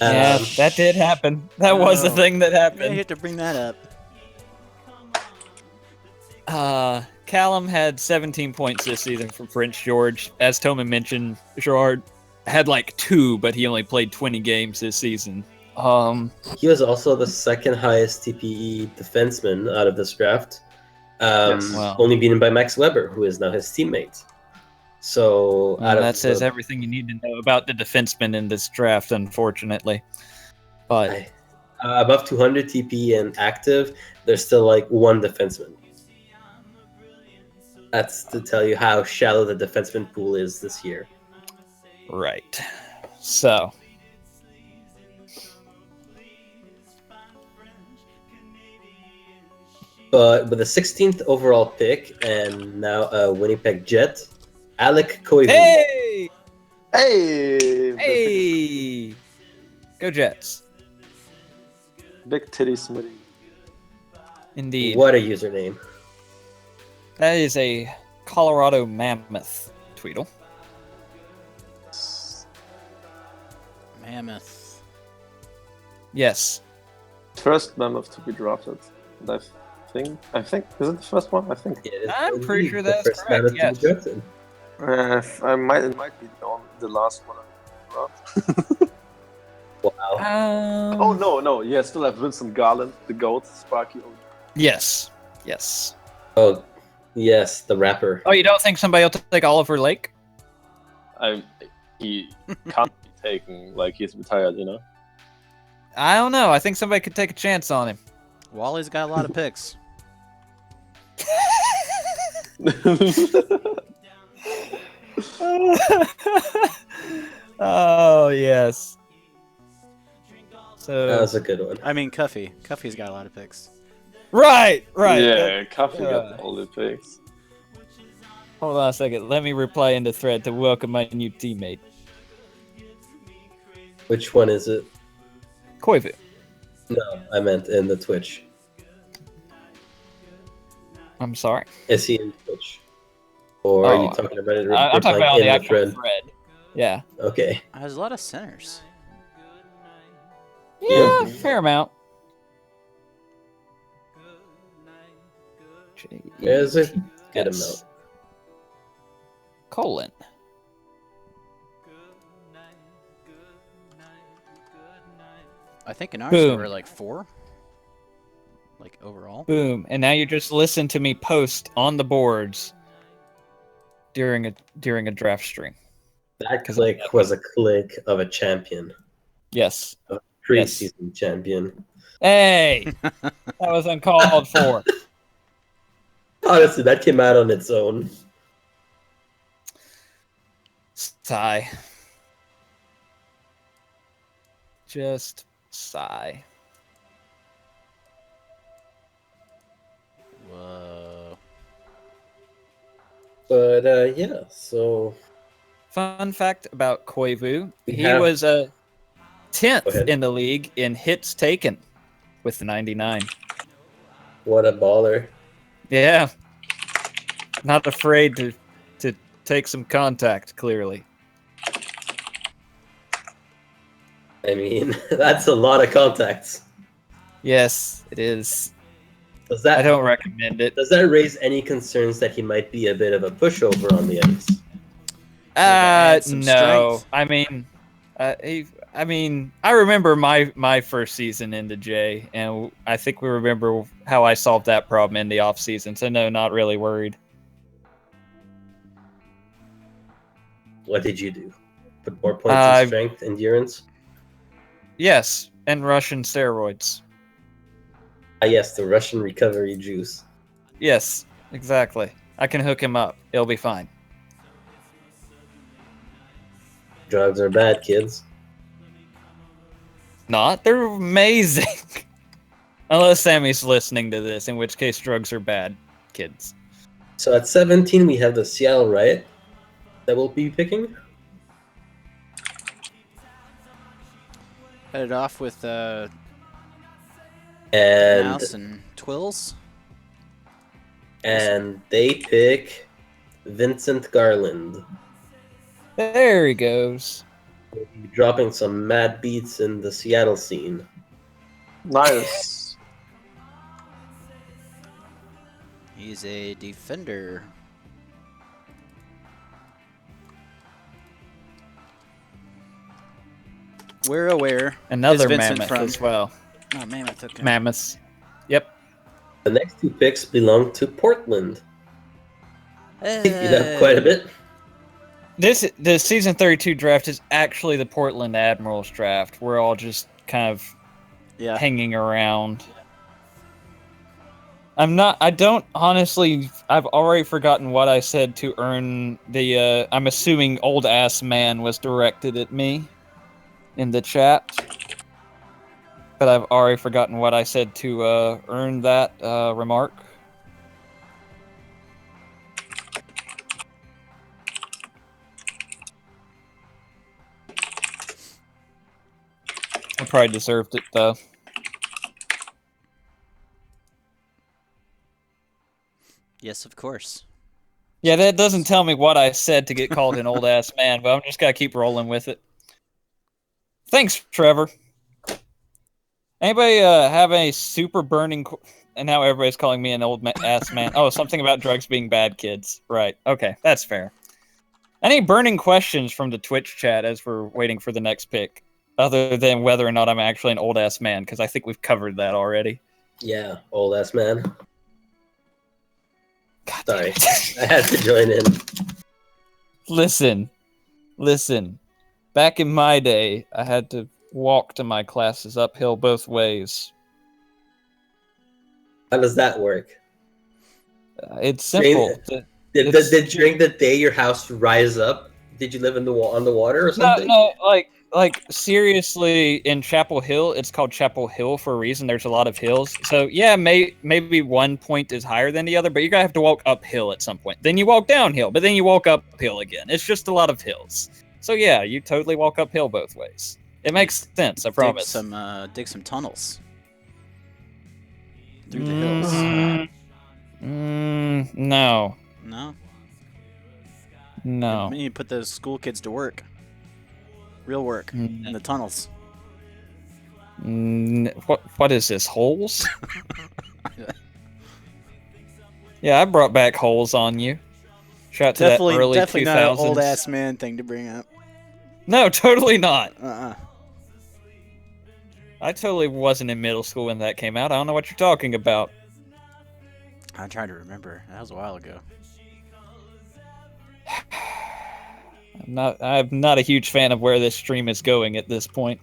Yeah, that did happen. That was the thing that I happened. hate to bring that up. Callum had 17 points this season from French George. As Toma mentioned, Gerard had like 2, but he only played 20 games this season. He was also the second highest TPE defenseman out of this draft. Yes. Wow. Only beaten by Max Weber, who is now his teammate. So that says everything you need to know about the defensemen in this draft, unfortunately. But above 200 TPE and active, there's still like 1 defenseman. That's to tell you how shallow the defenseman pool is this year. right. So But with the 16th overall pick and now a Winnipeg Jet, Alec Koivu. hey! Hey! Hey! Go Jets. Big titty Smitty. Indeed. What a username. That is a Colorado Mammoth, Tweedle. Mammoth. Yes. First mammoth to be drafted. And I think is it the first one? I think. It is I'm pretty indeed sure the that's first correct, mammoth to be yes. drafted. It might be the last one. Wow. Oh no! Yeah, still have Vincent Garland, the goat, Sparky. Yes. Yes. Oh, yes, the rapper. Oh, you don't think somebody will take Oliver Lake? He can't be taken. Like he's retired, you know. I don't know. I think somebody could take a chance on him. Wally's got a lot of picks. Oh, yes. That So was a good one. I mean, Cuffy. Cuffy's got a lot of picks. right. Yeah, Coffee Yeah. got all the picks. Hold on a second. Let me reply in the thread to welcome my new teammate, Which one is it? Koivu. No, I meant in the Twitch. I'm sorry. Is he in Twitch? Or are you Oh, talking about it? I'm talking replying about on the in actual thread. Yeah. Okay. There's a lot of centers. Yeah, fair amount. There's a good Yes. amount. Colon. I think in ours Boom. there were like 4. Like overall. Boom. And now you just listen to me post on the boards during a draft stream. That click was a click of a champion. Yes. Preseason champion. Hey! That was uncalled for. Honestly, that came out on its own. Sigh. Just sigh. Whoa. But yeah, so Fun fact about Koivu. He have- was a Go 10th ahead. in the league in hits taken with 99. what a baller. Yeah. Not afraid to take some contact, clearly. I mean, that's a lot of contacts. Yes, it is. Does that I don't recommend it. does that raise any concerns that he might be a bit of a pushover on the ice? add some No. strength. I mean, I remember my first season in the J, and I think we remember how I solved that problem in the off season. So no, not really worried. What did you do? Put more points in strength, endurance? Yes, and Russian steroids. Ah, yes, the Russian recovery juice. Yes, exactly. I can hook him up. It'll be fine. Drugs are bad, kids. Not. They're amazing. Unless Sammy's listening to this, in which case drugs are bad, kids. So at 17, we have the Seattle Riot that we'll be picking. Headed off with And Mouse and Twills. and they pick Vincent Garland. There he goes. We'll be dropping some mad beats in the Seattle scene. Nice. He's a defender. We're aware. Another Is Vincent mammoth from- as well. Oh, Mammoth. Okay. Mammoths. Yep. The next two picks belong to Portland. I think you have quite a bit. The season 32 draft is actually the Portland Admirals draft. We're all just kind of Yeah. hanging around. I don't honestly, I've already forgotten what I said to earn the, I'm assuming old ass man was directed at me in the chat. But I've already forgotten what I said to earn that remark. I probably deserved it though. Yes, of course. Yeah, that doesn't tell me what I said to get called an old ass man, but I'm just gotta keep rolling with it. Thanks, Trevor. Anybody have a super burning? And now everybody's calling me an old ass man. Oh, something about drugs being bad, kids. Right. Okay, that's fair. Any burning questions from the Twitch chat as we're waiting for the next pick, other than whether or not I'm actually an old ass man? Because I think we've covered that already. Yeah, old ass man. God Sorry, I had to join in. Listen. Back in my day, I had to walk to my classes uphill both ways. How does that work? It's simple. Did during the day your house rise up? Did you live in on the water or something? No, like seriously, in Chapel Hill, it's called Chapel Hill for a reason. There's a lot of hills. So yeah, maybe one point is higher than the other, but you're gonna have to walk uphill at some point. Then you walk downhill, but then you walk uphill again. It's just a lot of hills. So yeah, you totally walk uphill both ways. It makes sense, I promise. Dig some tunnels through the hills. No. No. No. You need to put those school kids to work. Real work in the tunnels. What is this? Holes? Yeah, I brought back holes on you. Shout out to that early definitely 2000s. not an old ass man thing to bring up. No, totally not. I totally wasn't in middle school when that came out. I don't know what you're talking about. I'm trying to remember. That was a while ago. I'm not a huge fan of where this stream is going at this point.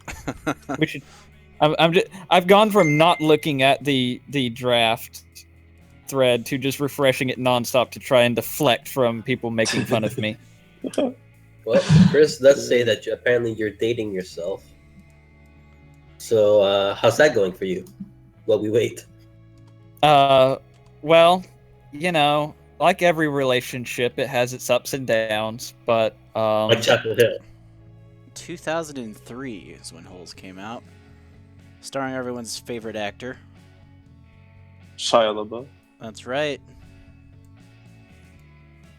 We should. I've gone from not looking at the draft thread to just refreshing it nonstop to try and deflect from people making fun of me. Well, Chris does say that apparently you're dating yourself. So how's that going for you? While we wait. Well, you know, like every relationship, it has its ups and downs, but Like Chapel Hill. 2003 is when Holes came out, starring everyone's favorite actor. Shia LaBeouf. That's right.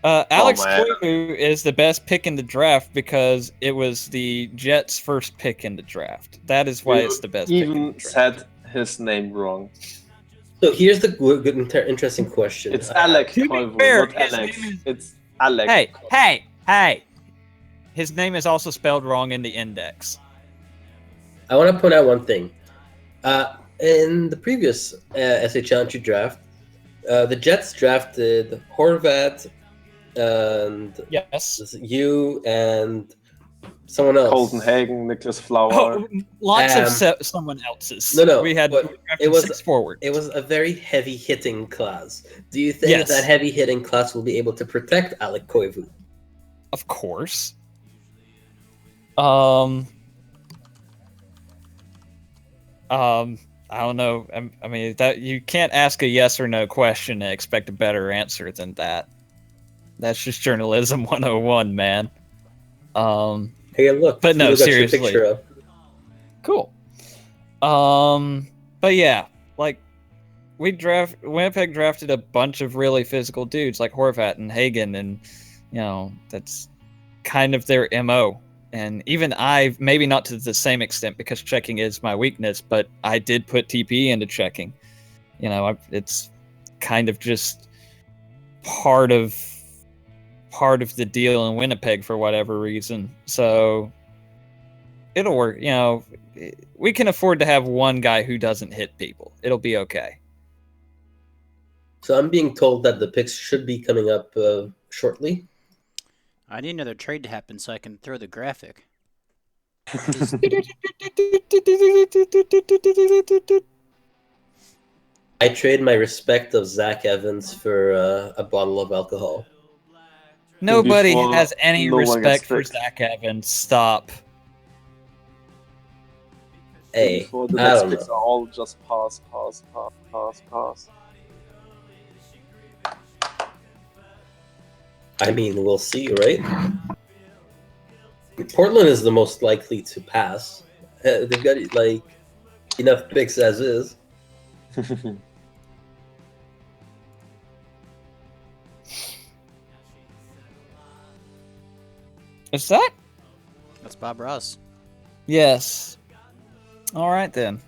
Alex man. Koivu is the best pick in the draft because it was the Jets' first pick in the draft. That is why it's the best pick in the Even draft. said his name wrong. So here's the good, interesting question. It's Alec To be Koivu, fair, not his Alex. name is- It's Alec. Hey! His name is also spelled wrong in the index. I want to point out one thing. In the previous SHL entry draft, the Jets drafted Horvat and Yes. you and someone else. Colton Hagen, Nicholas Flower. Oh, lots of someone else's. No, We had but drafted it was- 6 forward. It was a very heavy hitting class. Do you think Yes. that heavy hitting class will be able to protect Alec Koivu? Of course. I don't know. I mean, that you can't ask a yes or no question and expect a better answer than that. That's just journalism 101, man. Hey, look. But no, Fudo got your seriously. picture up. Cool. But yeah, like Winnipeg drafted a bunch of really physical dudes like Horvat and Hagen, and that's kind of their MO. And even I, maybe not to the same extent because checking is my weakness, but I did put TP into checking. It's kind of just part of the deal in Winnipeg for whatever reason. So it'll work. We can afford to have one guy who doesn't hit people. It'll be okay. So I'm being told that the picks should be coming up shortly. I need another trade to happen so I can throw the graphic. I trade my respect of Zach Evans for a bottle of alcohol. Nobody Before has any no one gets respect for picked. Zach Evans. Stop. Hey, Before the I next don't picks know. are all just pass. I mean, we'll see, right? Portland is the most likely to pass. They've got like enough picks as is. Is that? That's Bob Ross. Yes. All right then.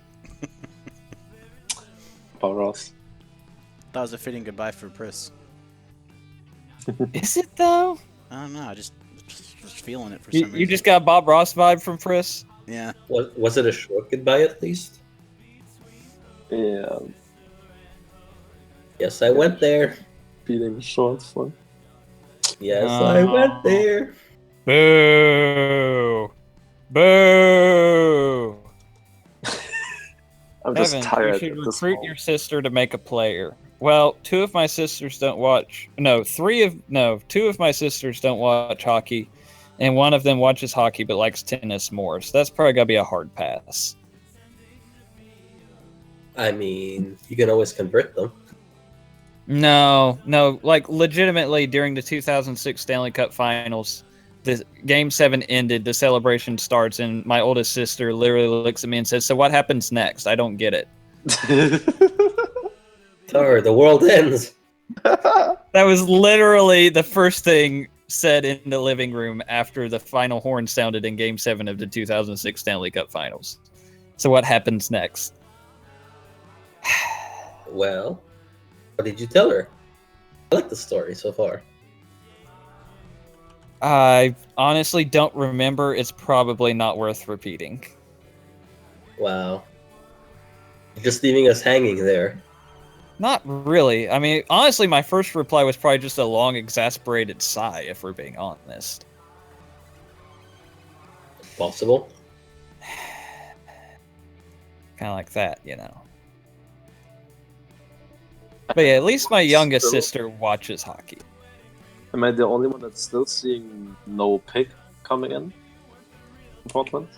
Ross. That was a fitting goodbye for Priss. Is it though? I don't know. I just feeling it for You, some reason. you just got Bob Ross vibe from Friss? Yeah. Was it a short goodbye at least? Yeah, Yes, I went there. beating short for. Yes, I went there. Boo! Boo! I'm just Evan, tired. you should at this recruit moment. your sister to make a player. Well, two of my sisters don't watch. Two of my sisters don't watch hockey, and one of them watches hockey but likes tennis more. So that's probably gotta be a hard pass. I mean, you can always convert them. No, like legitimately during the 2006 Stanley Cup Finals, the Game 7 ended, the celebration starts, and my oldest sister literally looks at me and says, "So what happens next? I don't get it." Tar, the world ends. That was literally the first thing said in the living room after the final horn sounded in Game 7 of the 2006 Stanley Cup Finals. So what happens next? Well, what did you tell her? I like the story so far. I honestly don't remember. It's probably not worth repeating. Wow. You're just leaving us hanging there. Not really. I mean, honestly, my first reply was probably just a long, exasperated sigh, if we're being honest. Possible. Kind of like that, But yeah, at least my youngest Still- sister watches hockey. Am I the only one that's still seeing no pick coming in Portland?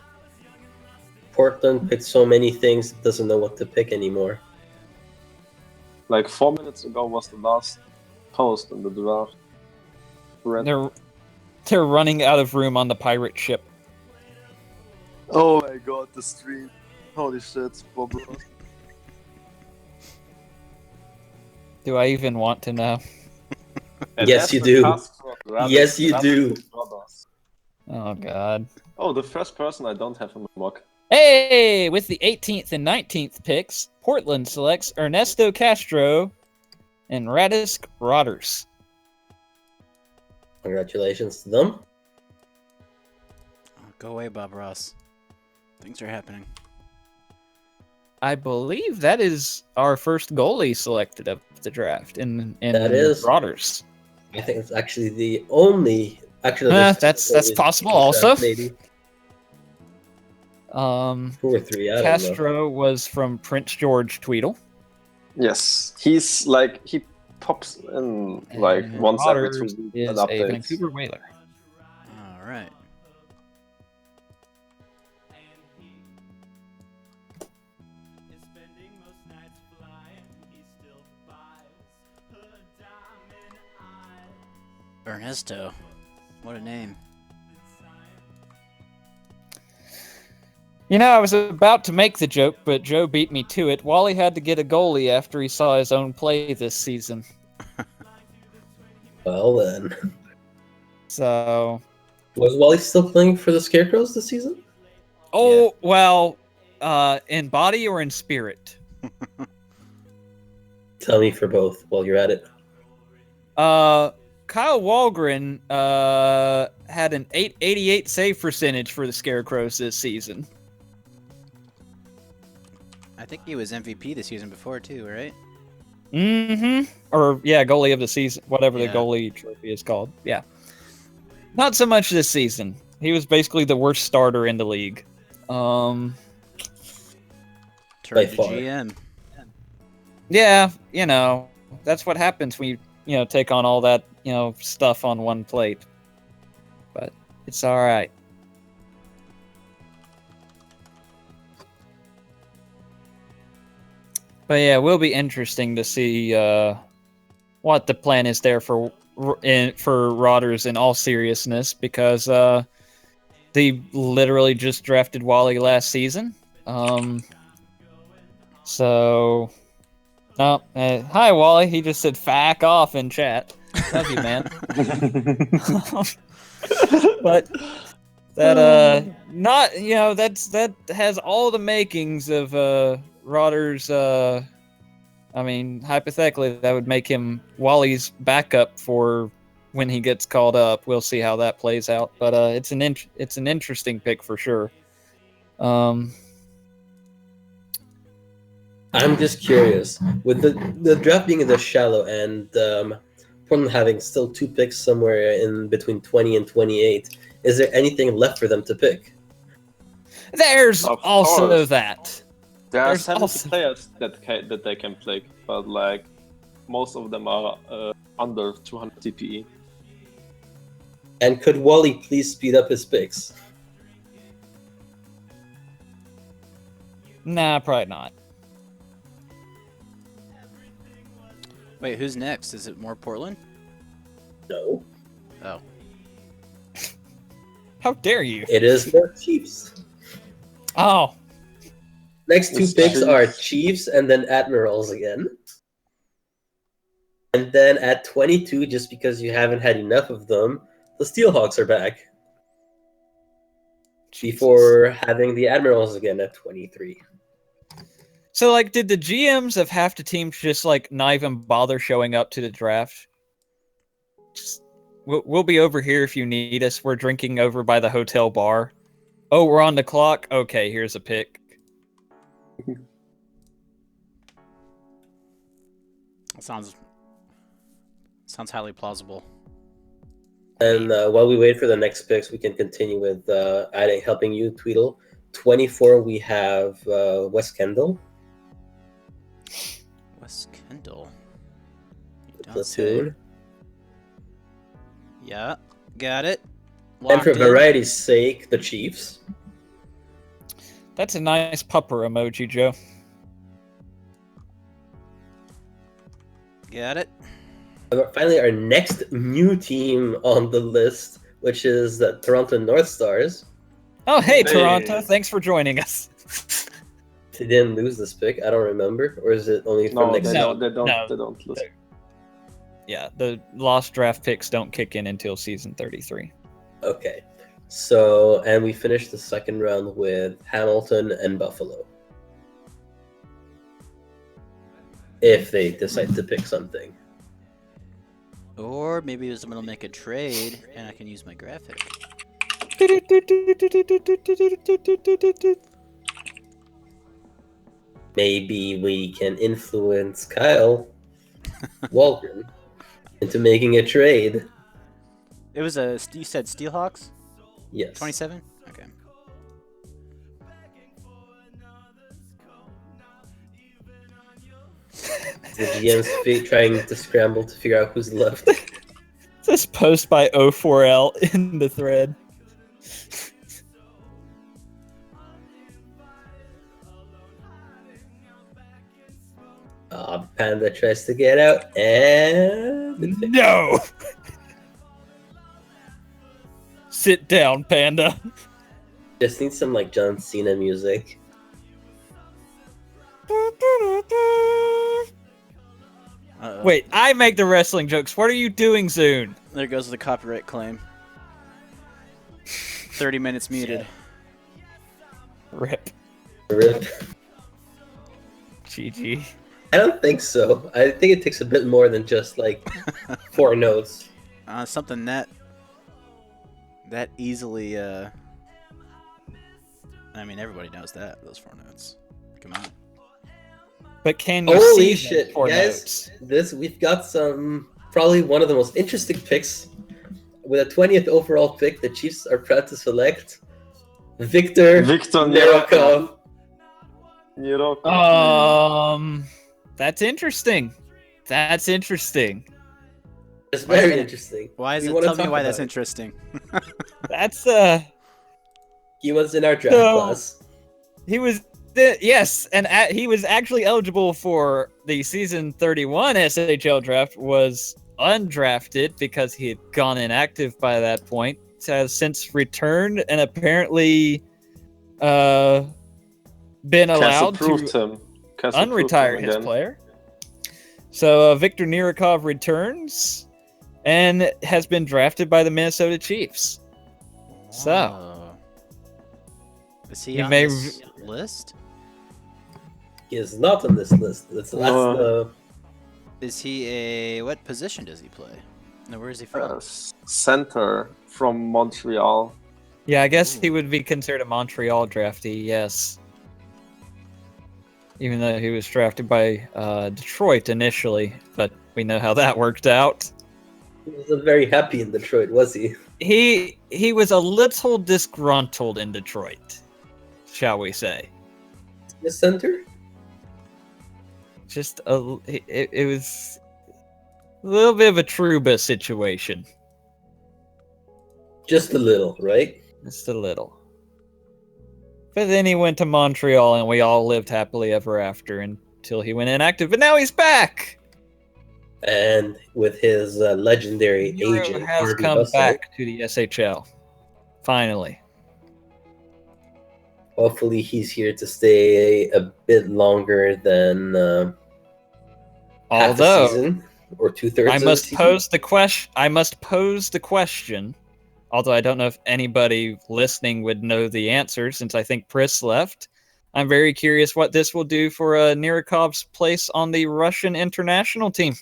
Portland picked so many things it doesn't know what to pick anymore. Like 4 minutes ago was the last post in the draft. They're running out of room on the pirate ship. Oh my god, the stream. Holy shit, Bob Ross. Do I even want to know? And Yes, that's you the do. task for Radis- Yes, you Radis do. brothers. Oh god. Oh, the first person I don't have in the mock. Hey, with the 18th and 19th picks, Portland selects Ernesto Castro and Radisk Rodgers. Congratulations to them. Oh, go away, Bob Ross. Things are happening. I believe that is our first goalie selected of the draft in That is. Rodgers. I think it's actually the only. Actually, no, there's That's possible also. Maybe 2 or 3. I don't know. Castro was from Prince George Tweedle. Yes, he's like, he pops in like And once every 2 Rodgers weeks is an a update. Vancouver Whaler. All right. Ernesto. What a name. You know, I was about to make the joke, but Joe beat me to it. Wally had to get a goalie after he saw his own play this season. Well then, So, was Wally still playing for the Scarecrows this season? well, in body or in spirit? Tell me for both while you're at it. Kyle Walgren had an 888 save percentage for the Scarecrows this season. I think he was MVP the season before too, right? Mm-hmm. Or, yeah, goalie of the season, whatever the Yeah. goalie trophy is called. Yeah. Not so much this season. He was basically the worst starter in the league. Turned By to far. GM. Yeah, you know, that's what happens when you take on all that, stuff on one plate. But it's all right. But yeah, it will be interesting to see what the plan is there for Rodders in all seriousness, because they literally just drafted Wally last season. So, no, hi Wally. He just said "fack off" in chat. Love you, man. But that not that has all the makings of Rodders. I mean, hypothetically, that would make him Wally's backup for when he gets called up. We'll see how that plays out, but it's an interesting pick for sure. I'm just curious, with the draft being this shallow and Portland having still 2 picks somewhere in between 20 and 28, is there anything left for them to pick? There's Of also course. that. There are There's 70 also- players that they can play, but like most of them are under 200 TPE. And could Wally please speed up his picks? Nah, probably not. Wait, who's next? Is it more Portland? No. Oh. How dare you? It is more Chiefs. Oh, Next 2 It's picks Chiefs. are Chiefs and then Admirals again. And then at 22, just because you haven't had enough of them, the Steelhawks are back. Before having the Admirals again at 23. so like, did the GMs of half the teams just like not even bother showing up to the draft? Just, we'll be over here if you need us. We're drinking over by the hotel bar. Oh, we're on the clock. Okay, here's a pick. Sounds highly plausible. And while we wait for the next picks, we can continue with helping you, Tweedle. 24, we have Wes Kendall. Wes Kendall. You don't Platoon. say. Yeah, got it. And for Locked in. variety's sake, the Chiefs. That's a nice pupper emoji, Joe. Got it. Finally, our next new team on the list, which is the Toronto North Stars. Oh, hey, Hey. Toronto. Thanks for joining us. They didn't lose this pick. I don't remember, or is it only from No, next they year? don't. They don't. No. They don't lose. Yeah, the lost draft picks don't kick in until season 33. Okay. So, and we finished the second round with Hamilton and Buffalo. If they decide to pick something. Or maybe someone will make a trade and I can use my graphic. Maybe we can influence Kyle Waldron into making a trade. It was you said Steelhawks? Yes. 27? Okay. The GM's trying to scramble to figure out who's left. This post by O4L in the thread. Panda tries to get out, and No! Sit down, Panda. Just need some like John Cena music. Uh-oh. Wait, I make the wrestling jokes. What are you doing, Zune? There goes the copyright claim. 30 minutes muted. Rip. Rip. GG. I don't think so. I think it takes a bit more than just like 4 notes. Something that easily. I mean, everybody knows that those 4 notes. Come on. But can you Holy see shit, them 4 guys! notes? We've got some probably one of the most interesting picks. With a 20th overall pick, the Chiefs are proud to select Victor Nyarkov. That's interesting. That's interesting. It's very interesting. Why is We it? wanna Tell me talk why that's about it. interesting. That's He was in our draft So- class. he was yes, and he was actually eligible for the season 31 SHL draft. Was undrafted because he had gone inactive by that point. Has since returned and apparently been allowed to unretire his player. So Victor Nyarkov returns and has been drafted by the Minnesota Chiefs. So Oh. Is he You on may this list? He is not on this list. Is he a what position does he play? No, where is he from? Center from Montreal. yeah, I guess Ooh. he would be considered a Montreal draftee, yes. Even though he was drafted by Detroit initially, but we know how that worked out. He wasn't very happy in Detroit, was he? He was a little disgruntled in Detroit, shall we say. The center? Just it was a little bit of a Truba situation. Just a little, right? Just a little. But then he went to Montreal and we all lived happily ever after until he went inactive. But now he's back! And with his legendary Euro agent, has Harvey come Hustle, back to the SHL. Finally. hopefully he's here to stay a bit longer than half a Although season or 2/3 I of must the season. pose the question. I must pose the question. Although I don't know if anybody listening would know the answer, since I think Pris left. I'm very curious what this will do for Nyarkov's place on the Russian international team.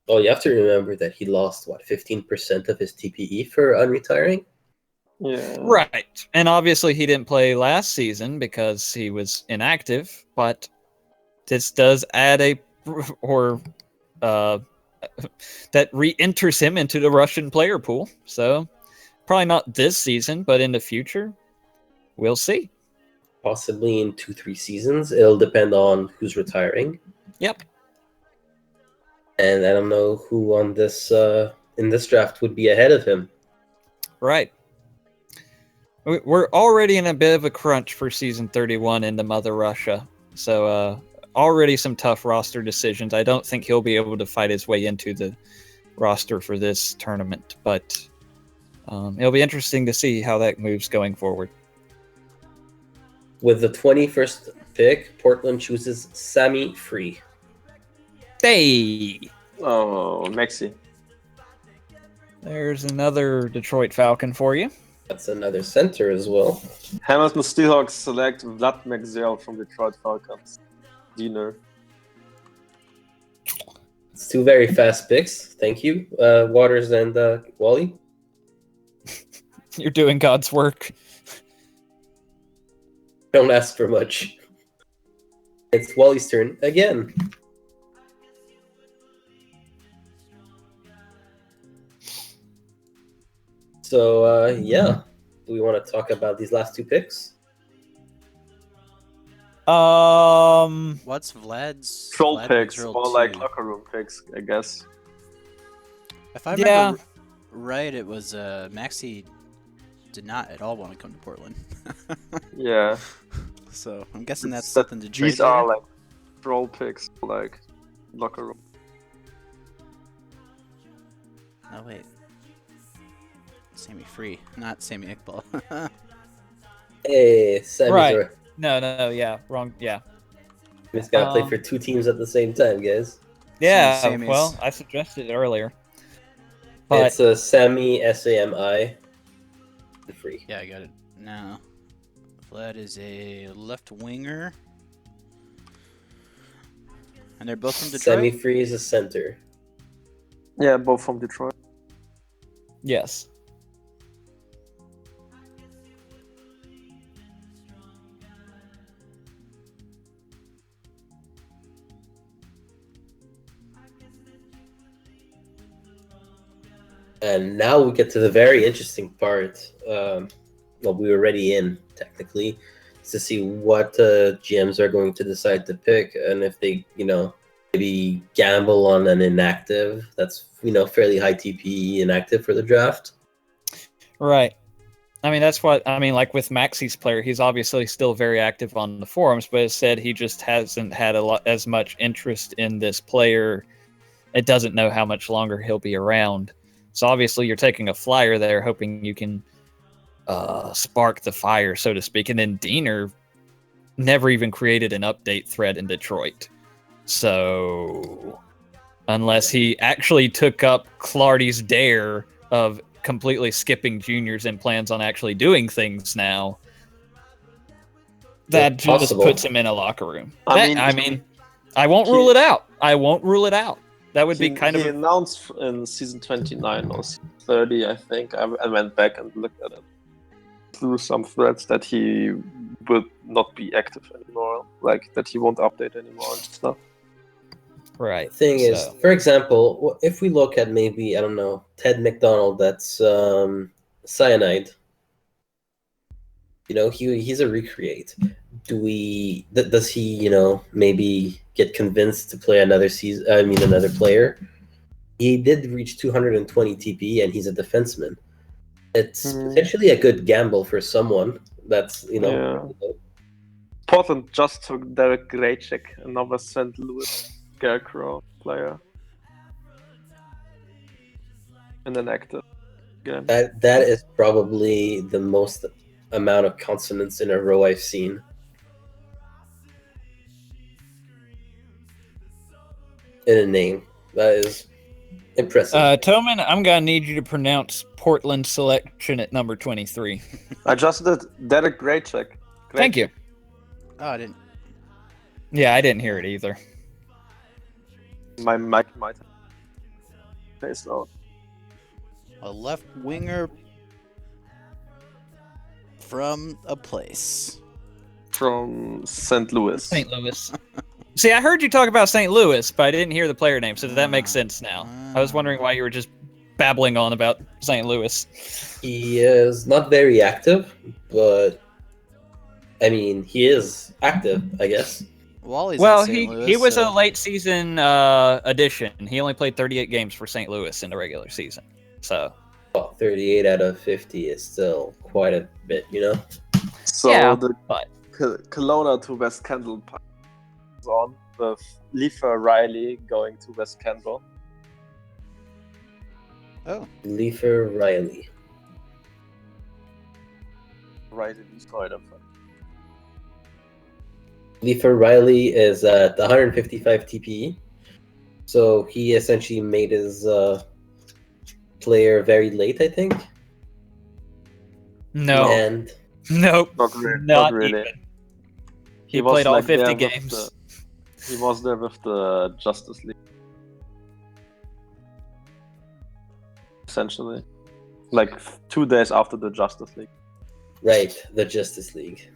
Oh, you have to remember that he lost, 15% of his TPE for unretiring? Yeah. Right, and obviously he didn't play last season because he was inactive. But this does add that re-enters him into the Russian player pool. So probably not this season, but in the future, we'll see. Possibly in 2-3 seasons. It'll depend on who's retiring. Yep. And I don't know who on this in this draft would be ahead of him. Right. We're already in a bit of a crunch for season 31 into Mother Russia. So already some tough roster decisions. I don't think he'll be able to fight his way into the roster for this tournament, but it'll be interesting to see how that moves going forward. With the 21st pick, Portland chooses Sammy Free. Hey! Oh, Maxi. There's another Detroit Falcon for you. That's another center as well. Hamilton Steelhawks select Vlad McZell from Detroit Falcons. Diener. It's 2 very fast picks. Thank you, Waters and Wally. You're doing God's work. Don't ask for much. It's Wally's turn again. So, yeah. Do we want to talk about these last 2 picks? What's Vlad's Troll Vlad picks, McDrill or like 2? locker room picks, I guess. If I Yeah. remember right, it was Maxi did not at all want to come to Portland. Yeah. So I'm guessing that's But something to trade. These are later. like troll picks, like locker room. Oh wait. Sammy Free, not Sammy Iqbal. Hey, Sammy's Right. right. No, yeah, wrong, yeah. He's got to play Um, for 2 teams at the same time, guys. Yeah, Sammy's. well, I suggested it earlier. But It's a Sammy, Sami, and Free. Yeah, I got it now. Vlad is a left winger. And they're both from Detroit? Sammy Free is a center. Yeah, both from Detroit. yes. And now we get to the very interesting part. Well, we were already in, technically, is to see what GMs are going to decide to pick, and if they, maybe gamble on an inactive that's, fairly high TPE inactive for the draft. Right. I mean, that's what I mean. Like with Maxi's player, he's obviously still very active on the forums, but it said he just hasn't had as much interest in this player. It doesn't know how much longer he'll be around. So obviously, you're taking a flyer there, hoping you can spark the fire, so to speak. And then Diener never even created an update thread in Detroit. So unless he actually took up Clardy's dare of completely skipping juniors and plans on actually doing things now, that just Possible. puts him in a locker room. I I won't rule it out. I won't rule it out. That would be kind he of announced in season 29 or season 30, I think. I went back and looked at it through some threads that he would not be active anymore, like that he won't update anymore and stuff. right. Thing is, for example, if we look at maybe, I don't know, Ted McDonald, that's Cyanide. He's a recreate. Does he, maybe get convinced to play another season? I mean, another player. He did reach 220 TP, and he's a defenseman. It's potentially a good gamble for someone that's, Yeah. Portland just took Derek Graychek, another St. Louis Scarecrow player, and an active. Again. That is probably the most amount of consonants in a row I've seen. In a name. That is impressive. Toman, I'm gonna need you to pronounce Portland selection at number 23. I just did Derek Graychek. Thank you. Oh, I didn't. Yeah, I didn't hear it either. My mic might have faced out. A left winger from a place. From St. Louis. St. Louis. See, I heard you talk about St. Louis, but I didn't hear the player name, so that makes sense now. I was wondering why you were just babbling on about St. Louis. He is not very active, but I mean, he is active, I guess. Wally's Well, in St. Louis, he was so... a late season addition. He only played 38 games for St. Louis in the regular season. So, Well, 38 out of 50 is still quite a bit, So Yeah, the but- Kelowna to West Kendall is on with Leafer Riley going to West Kendall. Oh, Leafer Riley. Right in Detroit. Leafer Riley is at 155 TPE. So he essentially made his player very late, I think. No. And Nope. Not really. Even. He played all 50 there games. He was there with the Justice League. Essentially. Like 2 days after the Justice League. right, the Justice League.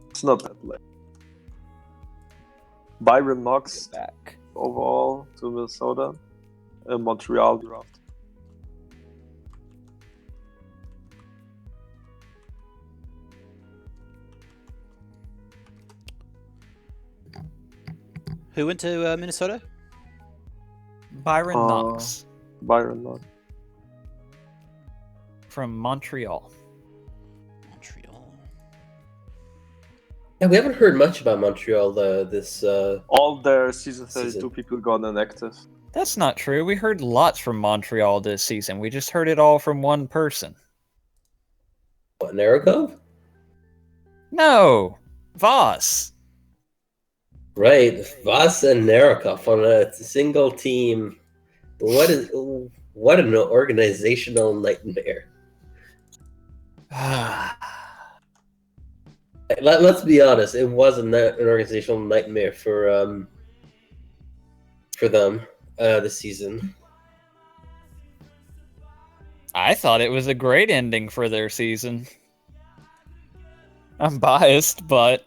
It's not that late. Byron Knox Back. overall to Minnesota. Montreal draft. who went to Minnesota? Byron Knox Byron Knox. from Montreal. Montreal. Yeah, we haven't heard much about Montreal this. All their season 32 Season. people got inactive. That's not true. We heard lots from Montreal this season. We just heard it all from one person. What, Narragansett? No, Voss. Right, Voss and Narragansett on a single team. What an organizational nightmare. Let's be honest, it was an organizational nightmare for them this season. I thought it was a great ending for their season. I'm biased, but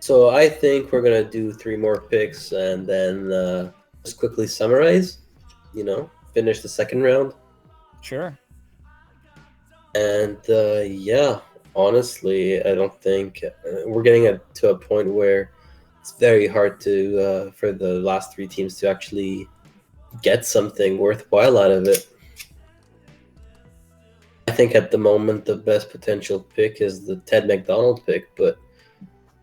So I think we're gonna do 3 more picks and then just quickly summarize. Finish the second round. sure. And yeah, honestly, I don't think we're getting to a point where it's very hard to for the last 3 teams to actually get something worthwhile out of it. I think at the moment the best potential pick is the Ted McDonald pick, but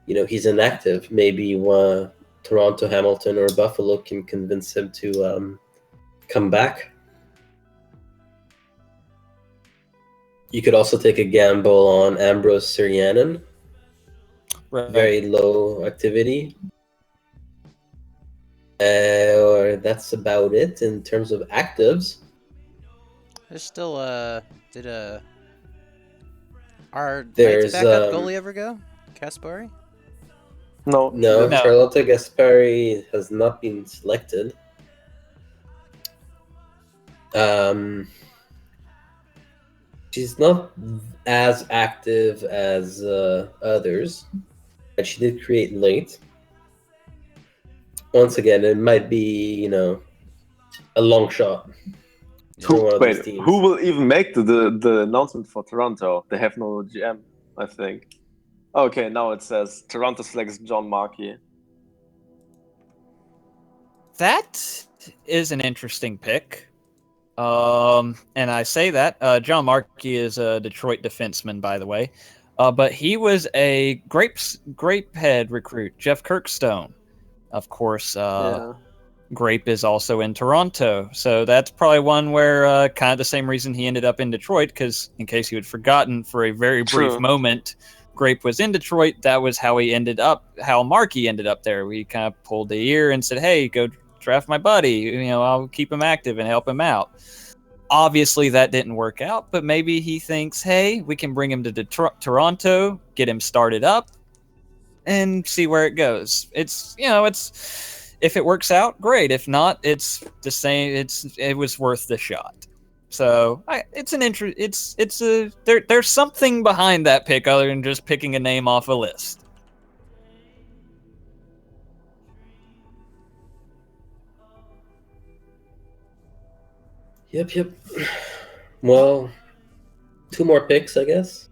he's inactive. Maybe Toronto, Hamilton, or Buffalo can convince him to come back. You could also take a gamble on Ambrose Sirianen. Right. Very low activity. Or that's about it in terms of actives. There's still did our There's, Knights backup goalie ever go? Kasperi? No, No. Charlotte Gaspari has not been selected. She's not as active as others, but she did create late. Once again, it might be, a long shot. for one of these teams. Who will even make the announcement for Toronto? They have no GM, I think. Okay, now it says Toronto selects John Markey. That is an interesting pick. And I say that John Markey is a Detroit defenseman, by the way. But he was a Grapehead recruit, Jeff Kirkstone. Of course, Grape is also in Toronto. So that's probably one where kind of the same reason he ended up in Detroit, because in case you had forgotten, for a very brief moment, Grape was in Detroit. That was how how Markey ended up there. We kind of pulled the ear and said, hey, go draft my buddy. I'll keep him active and help him out. Obviously, that didn't work out, but maybe he thinks, hey, we can bring him to Toronto, get him started up, and see where it goes. It's if it works out, great. If not, it's the same. It was worth the shot. So there's something behind that pick other than just picking a name off a list. Yep. Well, 2 more picks, I guess.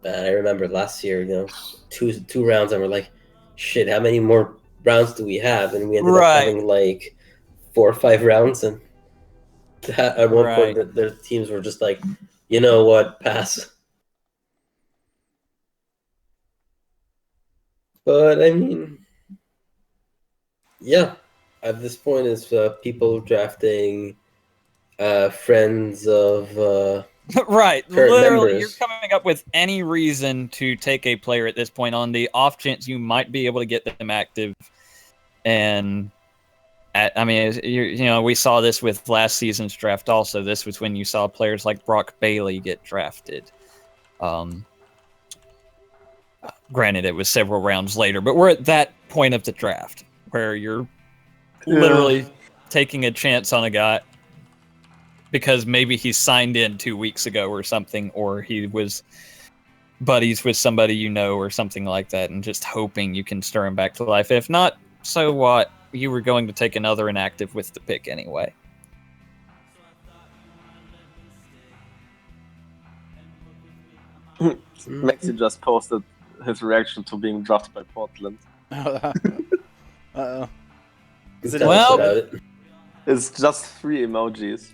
I remember last year, two rounds, and we're like, shit, how many more rounds do we have? And we ended up having like 4 or 5 rounds, and at one point, the teams were just like, you know what, pass. But I mean, yeah. At this point, is people drafting friends of right. current Literally, members. you're coming up with any reason to take a player at this point on the off chance you might be able to get them active. And we saw this with last season's draft also. This was when you saw players like Brock Bailey get drafted. Granted, it was several rounds later, but we're at that point of the draft where you're literally taking a chance on a guy because maybe he signed in 2 weeks ago or something, or he was buddies with somebody or something like that, and just hoping you can stir him back to life. If not, so what? You were going to take another inactive with the pick anyway. Maxi just posted his reaction to being drafted by Portland. Uh-oh. It's just 3 emojis.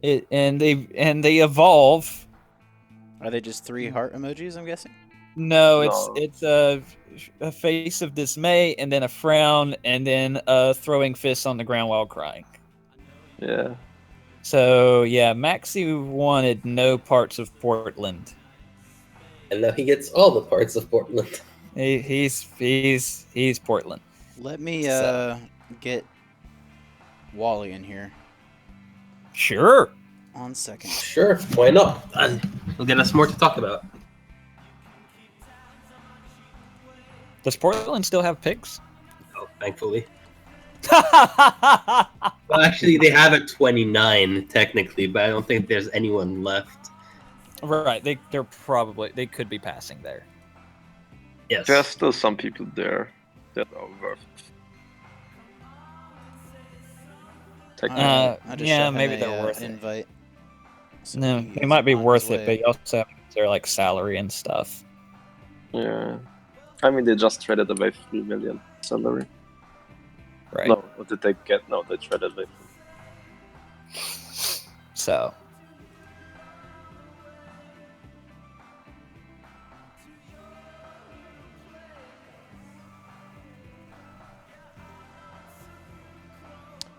And they evolve. Are they just 3 heart emojis, I'm guessing? No, No. it's a face of dismay, and then a frown, and then throwing fists on the ground while crying. Yeah. So yeah, Maxi wanted no parts of Portland. And now he gets all the parts of Portland. He's Portland. Let me So. get Wally in here. Sure. 1 second. Sure, why not? It'll get us more to talk about. Does Portland still have pigs? Oh, thankfully. Well, actually, they have a 29 technically, but I don't think there's anyone left. Right, they could be passing there. Yes. There's still some people there that are worth it. Technically. Alright, I just yeah, shot him maybe a, they're worth it. invite. So No, he they is might be on his worth it, way. but you also have their like salary and stuff. Yeah. I mean, they just traded away 3 million salary. Right. No, what did they get? No, they traded away. So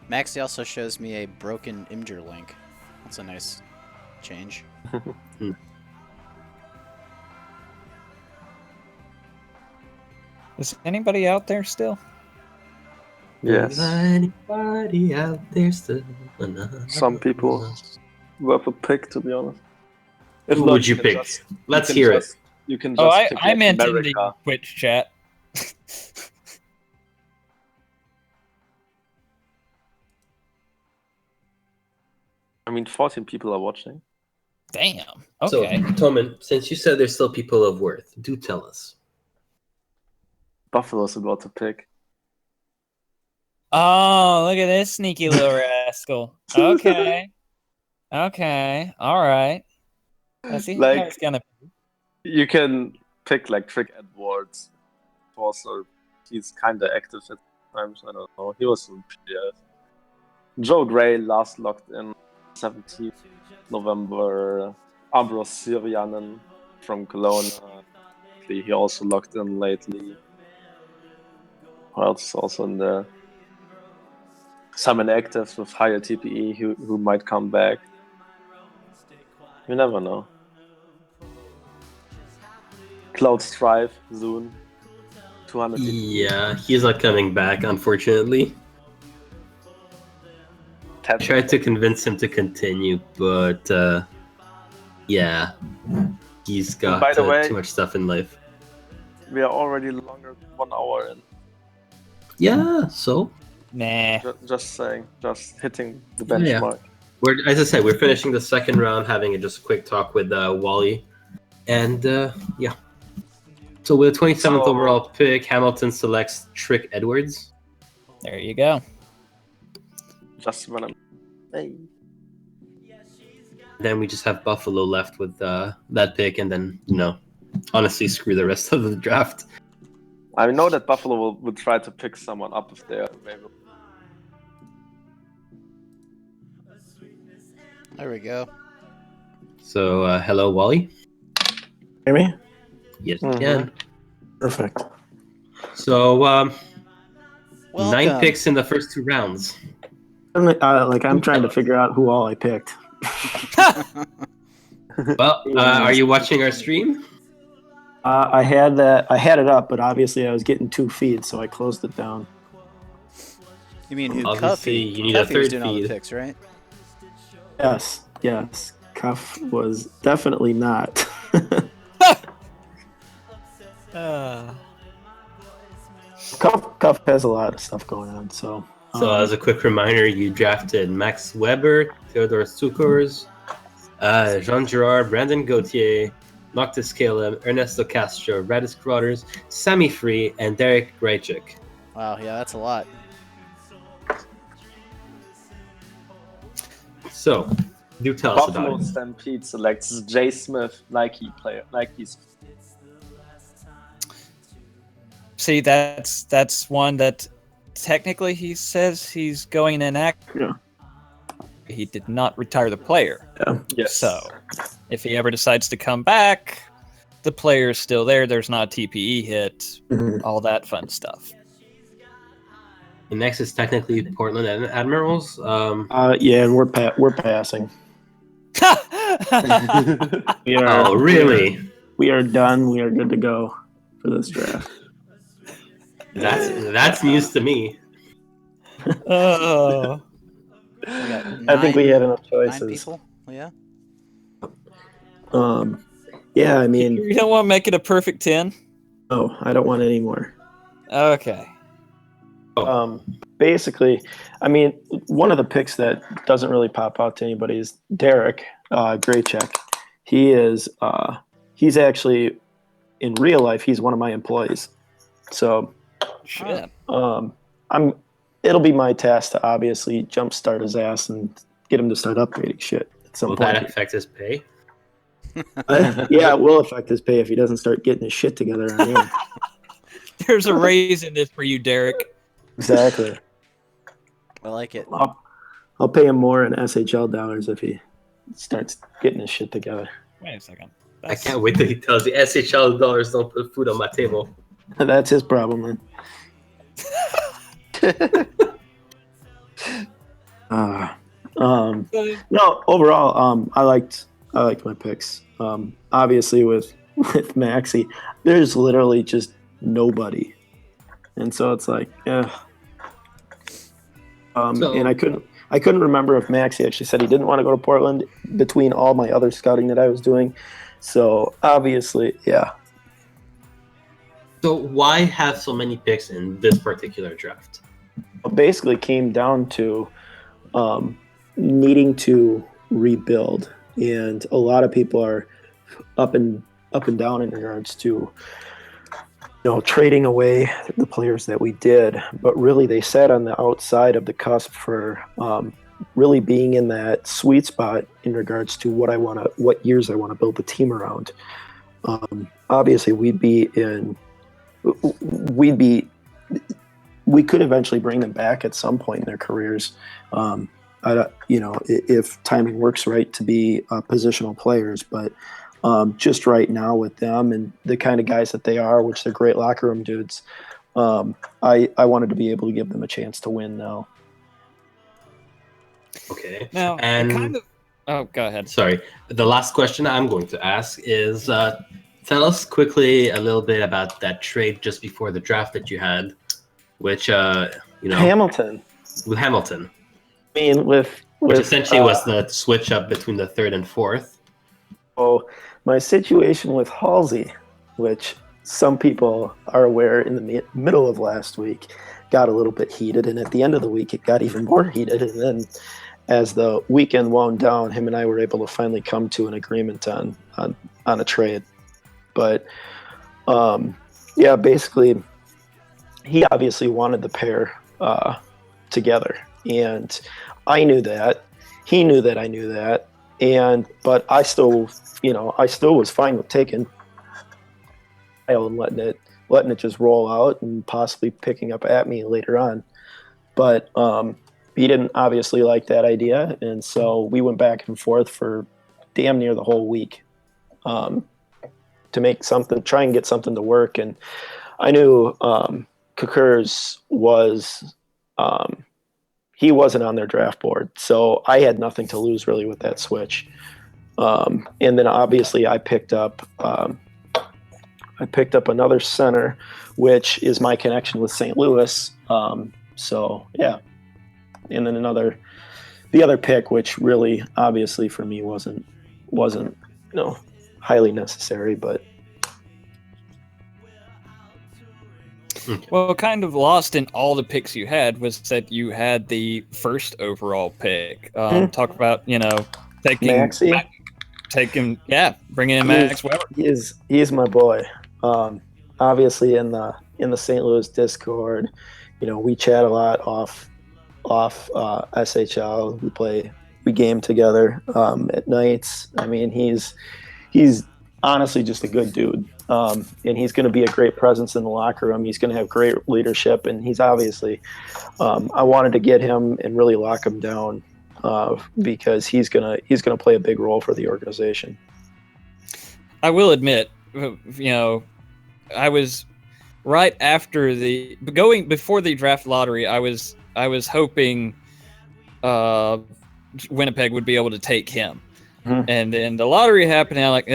Maxi also shows me a broken Imgur link. That's a nice change. is anybody out there still? Yes. Is anybody out there still? Some people worth a pick, to be honest. If Who not, would you can pick? just- Let's can hear just- it. You can just Oh, I pick I like meant in America. the Twitch chat. I mean, 14 people are watching. Damn. So, Okay. Toman, since you said there's still people of worth, do tell us. Buffalo's about to pick. Oh, look at this sneaky little rascal. Okay. Okay. All right. Let's see how Like- it's gonna. You can pick like Trick Edwards. Also, he's kind of active at times. I don't know. He was yeah. Joe Gray last locked in 17th November. Ambros Syrianen from Cologne. He also locked in lately. Who else is also in there? Some inactives with higher TPE who might come back. You never know. Cloud Strife, Zune. 200 TPE. Yeah, he's not coming back, unfortunately. I tried to convince him to continue, but yeah, he's got by the way- too much stuff in life. We are already longer than 1 hour in. Yeah, so Nah. Just saying, just hitting the Yeah. benchmark. as I said, we're finishing the second round, having just a quick talk with Wally, and yeah. So with the 27th So- overall pick, Hamilton selects Trick Edwards. There you go. Just when I'm. Hey. Then we just have Buffalo left with that pick, and then honestly, screw the rest of the draft. I know that Buffalo will try to pick someone up if they are available. There we go. So hello, Wally. Hear me? Yes, Mhm. again. Perfect. So 9 Welcome. picks in the first 2 rounds. I'm trying to figure out who all I picked. Well, are you watching our stream? I had it up, but obviously I was getting 2 feeds, so I closed it down. You mean who? Obviously, Cuffy. you need a Cuffy was third doing all the feed. picks, right? Yes. Cuff was definitely not. Cuff has a lot of stuff going on, so. So as a quick reminder, you drafted Max Weber, Theodore Sukors, Jean Girard, Brandon Gauthier, Noctis Caleb, Ernesto Castro, Radis Crotters, Sammy Free, and Derek Graychuk. Wow, yeah, that's a lot. So, do tell us Buffalo about it. Stampede selects Jay Smith, Nike's. See, that's one that technically he says he's going inactive. Yeah. He did not retire the player. Yeah. Yes. So, if he ever decides to come back, the player's still there. There's not a TPE hit, Mhm. all that fun stuff. The next is technically Portland Admirals. Yeah, and we're passing. We are. Oh, really? We are done. We are good to go for this draft. That's news to me. Oh. We got I think we nine- had enough 9 choices. people. Yeah. Yeah, I mean, You don't want to make it a perfect 10? no, I don't want any more. Okay. Basically, I mean, one of the picks that doesn't really pop out to anybody is Derek Graycheck. He is, he's actually, in real life, he's one of my employees. So, Shit. it'll be my task to obviously jumpstart his ass and get him to start upgrading shit at some Will point. that affect his pay? Yeah, it will affect his pay if he doesn't start getting his shit together on here. There's a raise in this for you, Derek. Exactly. I like it. I'll pay him more in SHL dollars if he starts getting his shit together. Wait a second. I can't wait till he tells you SHL dollars don't put food on my table. That's his problem, man. No, overall, I liked my picks. Obviously, with Maxi, there's literally just nobody, and so it's like, yeah. And I couldn't remember if Maxi actually said he didn't want to go to Portland between all my other scouting that I was doing. So obviously, yeah. So why have so many picks in this particular draft? It basically came down to needing to rebuild, and a lot of people are up and down in regards to trading away the players that we did, but really they sat on the outside of the cusp for really being in that sweet spot in regards to what years I want to build the team around. Obviously, we could eventually bring them back at some point in their careers. If timing works right to be positional players, but just right now with them and the kind of guys that they are, which they're great locker room dudes, I wanted to be able to give them a chance to win now. Okay. Now, And oh, go ahead. sorry, the last question I'm going to ask is tell us quickly a little bit about that trade just before the draft that you had, which Hamilton. with Hamilton, I mean, which which essentially was the switch up between the third and fourth. Oh, my situation with Halsey, which some people are aware in the middle of last week, got a little bit heated, and at the end of the week, it got even more heated. And then, as the weekend wound down, him and I were able to finally come to an agreement on a trade. But basically, he obviously wanted the pair together, and I knew that. He knew that I knew that. But I still was fine with taking and letting it just roll out and possibly picking up at me later on. But he didn't obviously like that idea, and so we went back and forth for damn near the whole week to try and get something to work. And I knew Kakurs was. He wasn't on their draft board, so I had nothing to lose really with that switch. And then obviously I picked up another center, which is my connection with St. Louis. So yeah, and then the other pick, which really obviously for me wasn't highly necessary, but. Well, kind of lost in all the picks you had was that you had the first overall pick. Talk about taking Maxi? bringing in Max Weber. He is my boy. Obviously in the St. Louis Discord, we chat a lot off SHL. We game together at nights. I mean, he's honestly just a good dude. And he's going to be a great presence in the locker room. He's going to have great leadership, and he's obviously. I wanted to get him and really lock him down because he's gonna play a big role for the organization. I will admit, I was right after before the draft lottery. I was hoping Winnipeg would be able to take him, and then the lottery happened. And I'm like,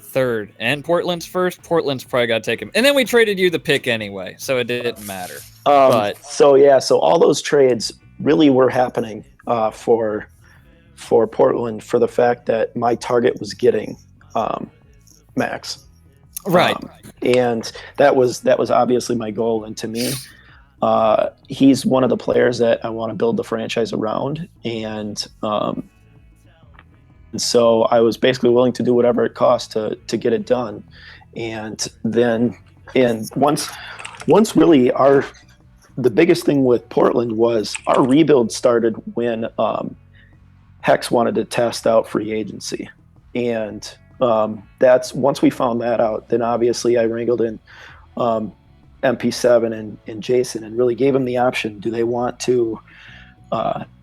third, and Portland's first. Portland's probably got to take him, and then we traded you the pick anyway, so it didn't matter. So all those trades really were happening for Portland for the fact that my target was getting Max. Right. And that was obviously my goal. And to me, he's one of the players that I want to build the franchise around. And so I was basically willing to do whatever it cost to get it done. And once really the biggest thing with Portland was our rebuild started when Hex wanted to test out free agency. And that's once we found that out, then obviously I wrangled in MP7 and Jason and really gave them the option. Do they want to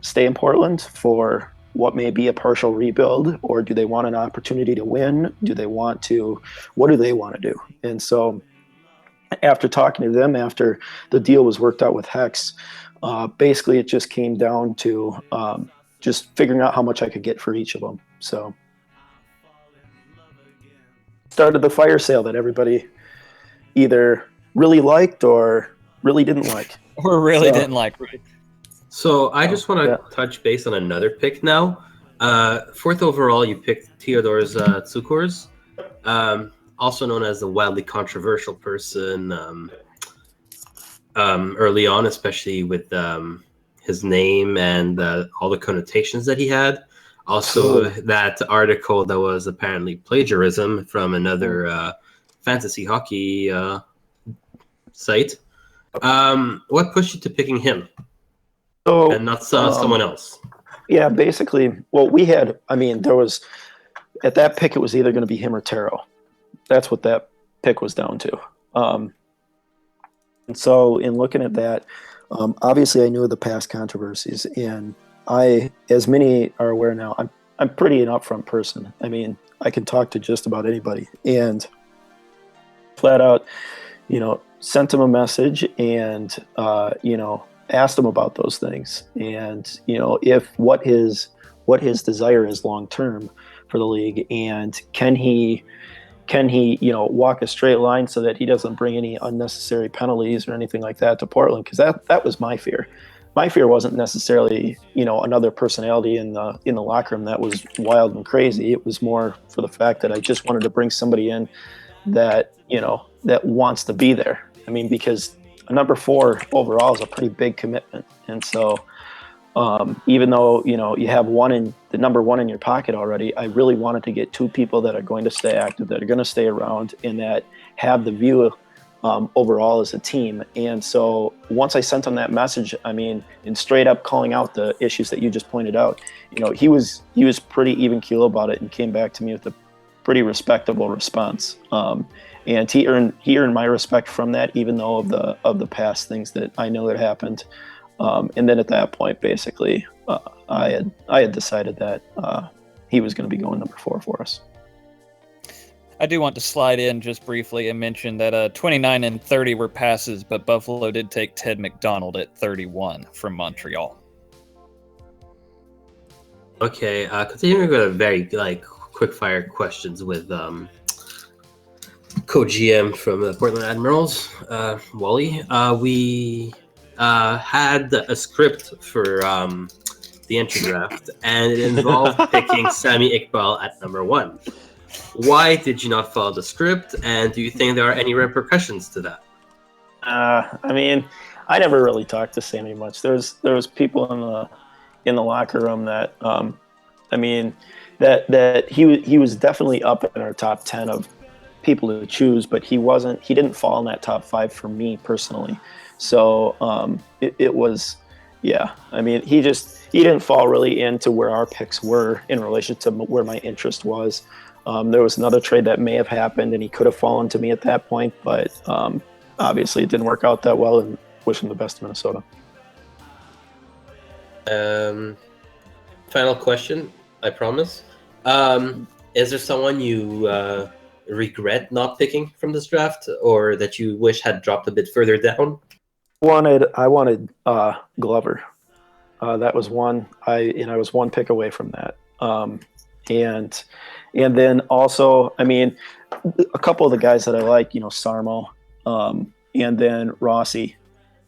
stay in Portland for what may be a partial rebuild, or do they want an opportunity to win? What do they want to do? And so after talking to them, after the deal was worked out with Hex, basically it just came down to just figuring out how much I could get for each of them. So started the fire sale that everybody either really liked or really didn't like. Or really didn't like, right? So I just want to touch base on another pick now. Fourth overall, you picked Theodor's Tsukurs, also known as the wildly controversial person early on, especially with his name and all the connotations that he had. Also, that article that was apparently plagiarism from another fantasy hockey site. What pushed you to picking him and not someone else? Yeah, basically, well, there was, at that pick, it was either going to be him or Taro. That's what that pick was down to. And so in looking at that, obviously I knew of the past controversies, and as many are aware now, I'm pretty an upfront person. I mean, I can talk to just about anybody, and flat out, sent him a message and, asked him about those things. And, if what his desire is long-term for the league, and can he, walk a straight line so that he doesn't bring any unnecessary penalties or anything like that to Portland? Because that was my fear. My fear wasn't necessarily, another personality in the locker room that was wild and crazy. It was more for the fact that I just wanted to bring somebody in that, that wants to be there. I mean, because a number 4 overall is a pretty big commitment. And so even though, you have the number 1 in your pocket already, I really wanted to get 2 people that are going to stay active, that are going to stay around, and that have the view overall as a team. And so once I sent him that message, I mean, and straight up calling out the issues that you just pointed out, he was pretty even keel about it and came back to me with a pretty respectable response. And he earned my respect from that, even though of the past things that I know that happened. And then at that point, basically, I had decided that he was going to be going number 4 for us. I do want to slide in just briefly and mention that 29 and 30 were passes, but Buffalo did take Ted McDonald at 31 from Montreal. Okay, continuing with a very quick fire questions with co-GM from the Portland Admirals, Wally. We had a script for the entry draft, and it involved picking Sami Iqbal at number 1. Why did you not follow the script, and do you think there are any repercussions to that? I mean, I never really talked to Sammy much. There was people in the locker room that that he was definitely up in our top 10 of people to choose, but he didn't fall in that top 5 for me personally. So it was, yeah. I mean, he didn't fall really into where our picks were in relation to where my interest was. There was another trade that may have happened, and he could have fallen to me at that point, but obviously it didn't work out that well, and wish him the best in Minnesota. Final question, I promise. Is there someone you regret not picking from this draft, or that you wish had dropped a bit further down? I wanted Glover. That was one. I was one pick away from that. And then also, I mean, a couple of the guys that I like, Sarmo, and then Rossi,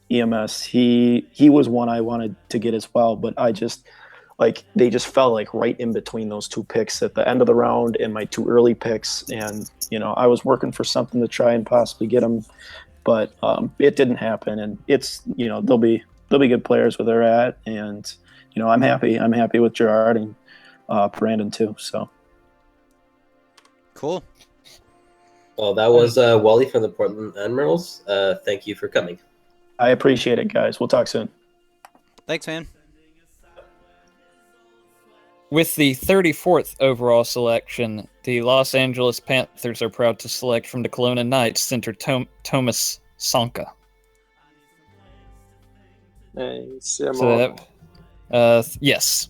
EMS. He was one I wanted to get as well, but I just they just fell right in between those two picks at the end of the round and my two early picks, and I was working for something to try and possibly get them, but it didn't happen. And it's they'll be good players where they're at, and I'm happy with Gerard and Brandon too. So Cool. Well, that was Wally from the Portland Admirals. Thank you for coming. I appreciate it, guys. We'll talk soon. Thanks, man. With the 34th overall selection, the Los Angeles Panthers are proud to select from the Kelowna Knights center Thomas Sanka. Hey, see So yes,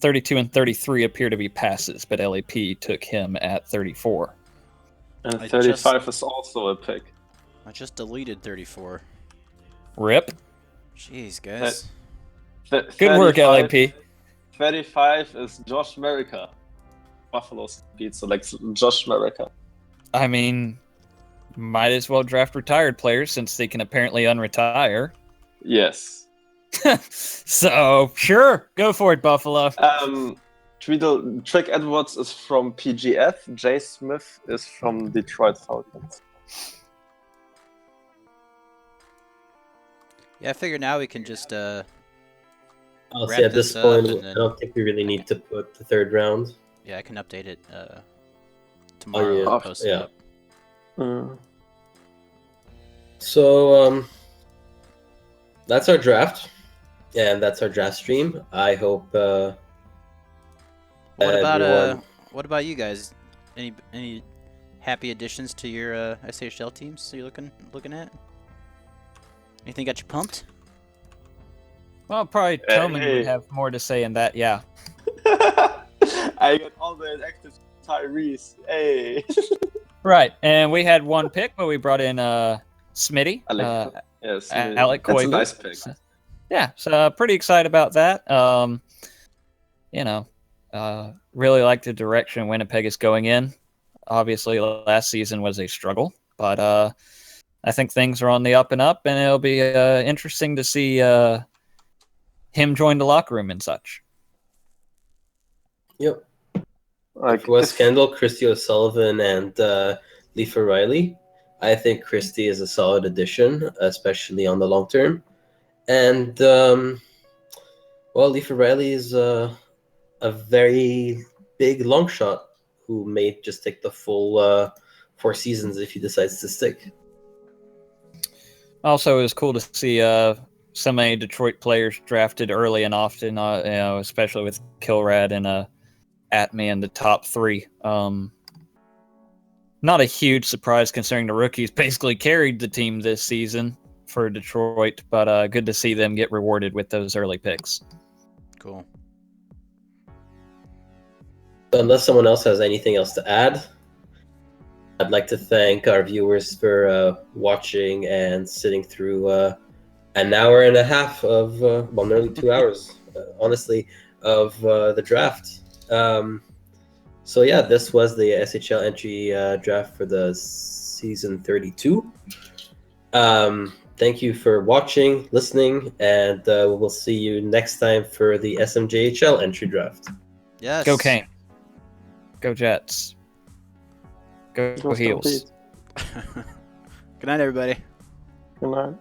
32 and 33 appear to be passes, but LAP took him at 34. And 35 is also a pick. I just deleted 34. Rip. Jeez, guys. Good work, LAP. 35 is Josh Merica. Buffalo Speed selects Josh Merica. I mean, might as well draft retired players since they can apparently unretire. Yes. So, sure, go for it, Buffalo. Trick Edwards is from PGF. Jay Smith is from Detroit Falcons. Yeah, I figure now we can just I'll wrap say at this this point, up and then- I don't think we really need to put the third round. yeah, I can update it tomorrow. Oh, yeah. And post it Yeah. up. So that's our draft, and that's our draft stream. I hope. What about everyone- what about you guys? Any happy additions to your SHL teams you're looking at? Anything got you pumped? Well, probably Toman hey. would have more to say in that, yeah. I got all the active Tyrese. Hey. Right, and we had one pick, but we brought in Smitty. Yes. Alec That's a Koivu. nice pick. Yeah, so pretty excited about that. Really like the direction Winnipeg is going in. Obviously, last season was a struggle, but I think things are on the up and up, and it'll be interesting to see him join the locker room and such. Yep. Like Wes Kendall, Christy O'Sullivan, and Leif Riley. I think Christy is a solid addition, especially on the long term. And Leif Riley is a very big long shot who may just take the full 4 seasons if he decides to stick. Also, it was cool to see so many Detroit players drafted early and often, especially with Kilrad and Atme in the top 3. Not a huge surprise considering the rookies basically carried the team this season for Detroit, but good to see them get rewarded with those early picks. Cool. Unless someone else has anything else to add, I'd like to thank our viewers for watching and sitting through an hour and a half of, nearly 2 hours, honestly, of the draft. So yeah, this was the SHL entry draft for the season 32. Thank you for watching, listening, and we'll see you next time for the SMJHL entry draft. Yes. Go Kane. Go Jets. Go Heels. Good night, everybody. Good night.